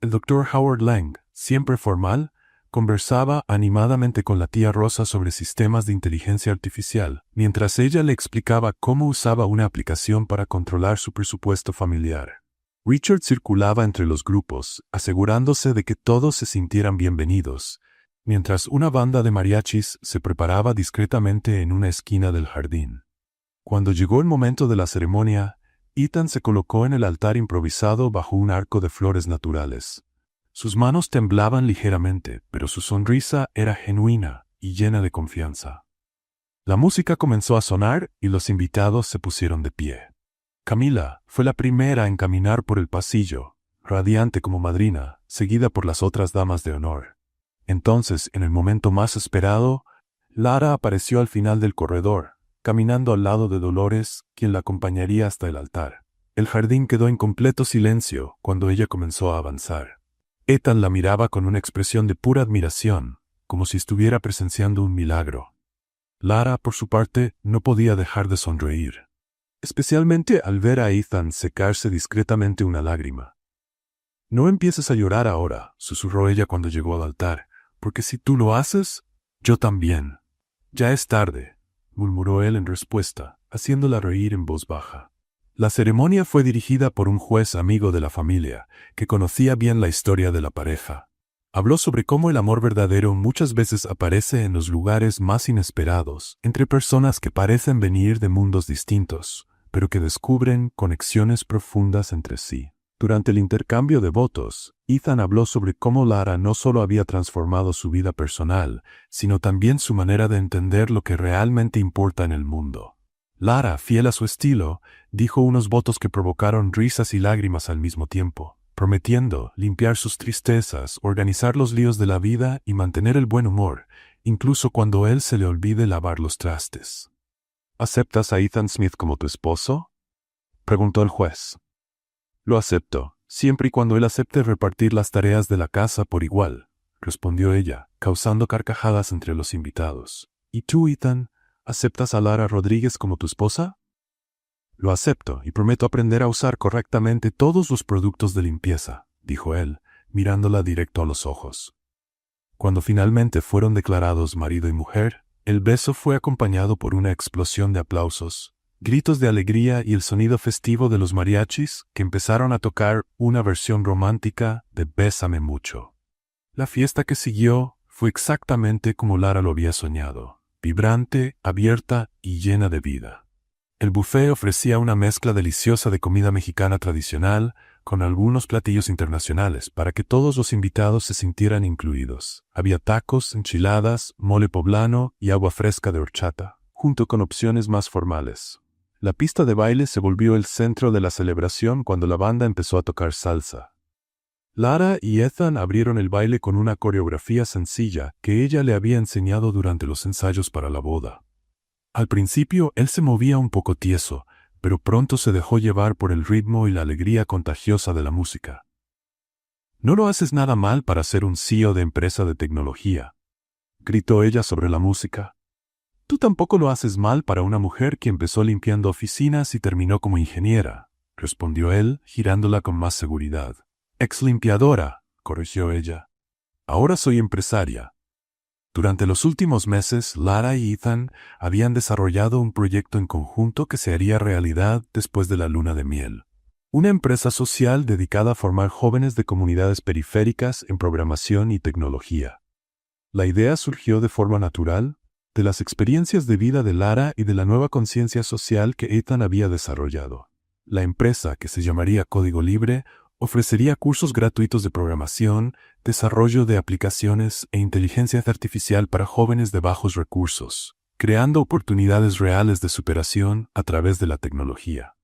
El Dr. Howard Lang, siempre formal, conversaba animadamente con la tía Rosa sobre sistemas de inteligencia artificial, mientras ella le explicaba cómo usaba una aplicación para controlar su presupuesto familiar. Richard circulaba entre los grupos, asegurándose de que todos se sintieran bienvenidos, mientras una banda de mariachis se preparaba discretamente en una esquina del jardín. Cuando llegó el momento de la ceremonia, Ethan se colocó en el altar improvisado bajo un arco de flores naturales. Sus manos temblaban ligeramente, pero su sonrisa era genuina y llena de confianza. La música comenzó a sonar y los invitados se pusieron de pie. Camila fue la primera en caminar por el pasillo, radiante como madrina, seguida por las otras damas de honor. Entonces, en el momento más esperado, Lara apareció al final del corredor, caminando al lado de Dolores, quien la acompañaría hasta el altar. El jardín quedó en completo silencio cuando ella comenzó a avanzar. Ethan la miraba con una expresión de pura admiración, como si estuviera presenciando un milagro. Lara, por su parte, no podía dejar de sonreír, especialmente al ver a Ethan secarse discretamente una lágrima. «No empieces a llorar ahora», susurró ella cuando llegó al altar, «porque si tú lo haces, yo también». «Ya es tarde», murmuró él en respuesta, haciéndola reír en voz baja. La ceremonia fue dirigida por un juez amigo de la familia, que conocía bien la historia de la pareja. Habló sobre cómo el amor verdadero muchas veces aparece en los lugares más inesperados, entre personas que parecen venir de mundos distintos, pero que descubren conexiones profundas entre sí. Durante el intercambio de votos, Ethan habló sobre cómo Lara no solo había transformado su vida personal, sino también su manera de entender lo que realmente importa en el mundo. Lara, fiel a su estilo, dijo unos votos que provocaron risas y lágrimas al mismo tiempo, prometiendo limpiar sus tristezas, organizar los líos de la vida y mantener el buen humor, incluso cuando él se le olvide lavar los trastes. «¿Aceptas a Ethan Smith como tu esposo?», preguntó el juez. «Lo acepto, siempre y cuando él acepte repartir las tareas de la casa por igual», respondió ella, causando carcajadas entre los invitados. «¿Y tú, Ethan, aceptas a Lara Rodríguez como tu esposa?». «Lo acepto y prometo aprender a usar correctamente todos los productos de limpieza», dijo él, mirándola directo a los ojos. Cuando finalmente fueron declarados marido y mujer, el beso fue acompañado por una explosión de aplausos, gritos de alegría y el sonido festivo de los mariachis, que empezaron a tocar una versión romántica de Bésame mucho. La fiesta que siguió fue exactamente como Lara lo había soñado, vibrante, abierta y llena de vida. El buffet ofrecía una mezcla deliciosa de comida mexicana tradicional con algunos platillos internacionales para que todos los invitados se sintieran incluidos. Había tacos, enchiladas, mole poblano y agua fresca de horchata, junto con opciones más formales. La pista de baile se volvió el centro de la celebración cuando la banda empezó a tocar salsa. Lara y Ethan abrieron el baile con una coreografía sencilla que ella le había enseñado durante los ensayos para la boda. Al principio él se movía un poco tieso, pero pronto se dejó llevar por el ritmo y la alegría contagiosa de la música. «No lo haces nada mal para ser un CEO de empresa de tecnología», gritó ella sobre la música. «Tú tampoco lo haces mal para una mujer que empezó limpiando oficinas y terminó como ingeniera», respondió él, girándola con más seguridad. «Ex limpiadora», corrigió ella. «Ahora soy empresaria». Durante los últimos meses, Lara y Ethan habían desarrollado un proyecto en conjunto que se haría realidad después de la luna de miel. Una empresa social dedicada a formar jóvenes de comunidades periféricas en programación y tecnología. La idea surgió de forma natural, de las experiencias de vida de Lara y de la nueva conciencia social que Ethan había desarrollado. La empresa, que se llamaría Código Libre, ofrecería cursos gratuitos de programación, desarrollo de aplicaciones e inteligencia artificial para jóvenes de bajos recursos, creando oportunidades reales de superación a través de la tecnología.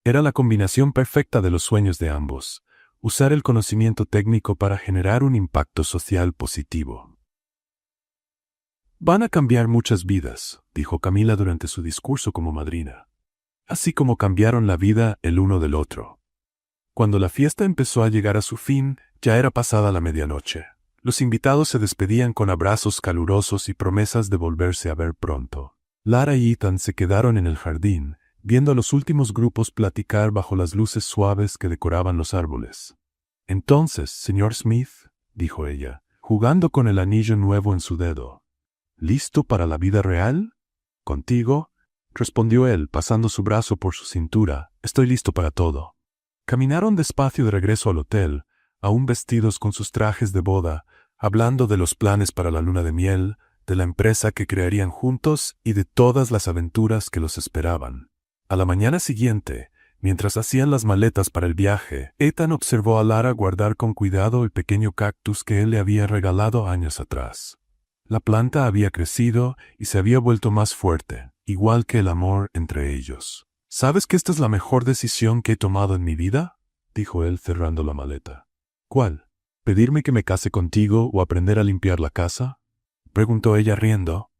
Era la combinación perfecta de los sueños de ambos, usar el conocimiento técnico para generar un impacto social positivo. «Van a cambiar muchas vidas», dijo Camila durante su discurso como madrina, «así como cambiaron la vida el uno del otro». Cuando la fiesta empezó a llegar a su fin, ya era pasada la medianoche. Los invitados se despedían con abrazos calurosos y promesas de volverse a ver pronto. Lara y Ethan se quedaron en el jardín, viendo a los últimos grupos platicar bajo las luces suaves que decoraban los árboles. «Entonces, señor Smith», dijo ella, jugando con el anillo nuevo en su dedo, «¿listo para la vida real?». «Contigo», respondió él, pasando su brazo por su cintura, «estoy listo para todo». Caminaron despacio de regreso al hotel, aún vestidos con sus trajes de boda, hablando de los planes para la luna de miel, de la empresa que crearían juntos y de todas las aventuras que los esperaban. A la mañana siguiente, mientras hacían las maletas para el viaje, Ethan observó a Lara guardar con cuidado el pequeño cactus que él le había regalado años atrás. La planta había crecido y se había vuelto más fuerte, igual que el amor entre ellos. ¿Sabes que esta es la mejor decisión que he tomado en mi vida?, dijo él cerrando la maleta. ¿Cuál? ¿Pedirme que me case contigo o aprender a limpiar la casa?, preguntó ella riendo.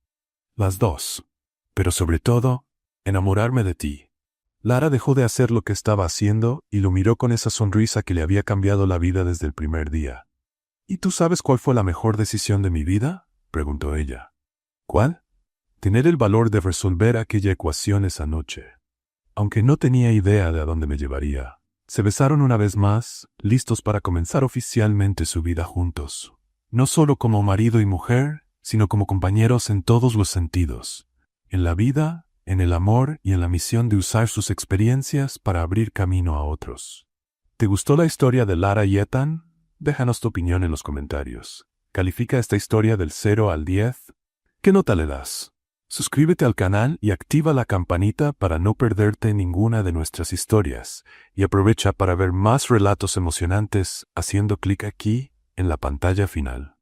Las dos. Pero sobre todo, enamorarme de ti. Lara dejó de hacer lo que estaba haciendo y lo miró con esa sonrisa que le había cambiado la vida desde el primer día. ¿Y tú sabes cuál fue la mejor decisión de mi vida?, preguntó ella. ¿Cuál? Tener el valor de resolver aquella ecuación esa noche. Aunque no tenía idea de a dónde me llevaría, se besaron una vez más, listos para comenzar oficialmente su vida juntos. No solo como marido y mujer, sino como compañeros en todos los sentidos. En la vida, en el amor y en la misión de usar sus experiencias para abrir camino a otros. ¿Te gustó la historia de Lara y Ethan? Déjanos tu opinión en los comentarios. Califica esta historia del 0 al 10. ¿Qué nota le das? Suscríbete al canal y activa la campanita para no perderte ninguna de nuestras historias. Y aprovecha para ver más relatos emocionantes haciendo clic aquí en la pantalla final.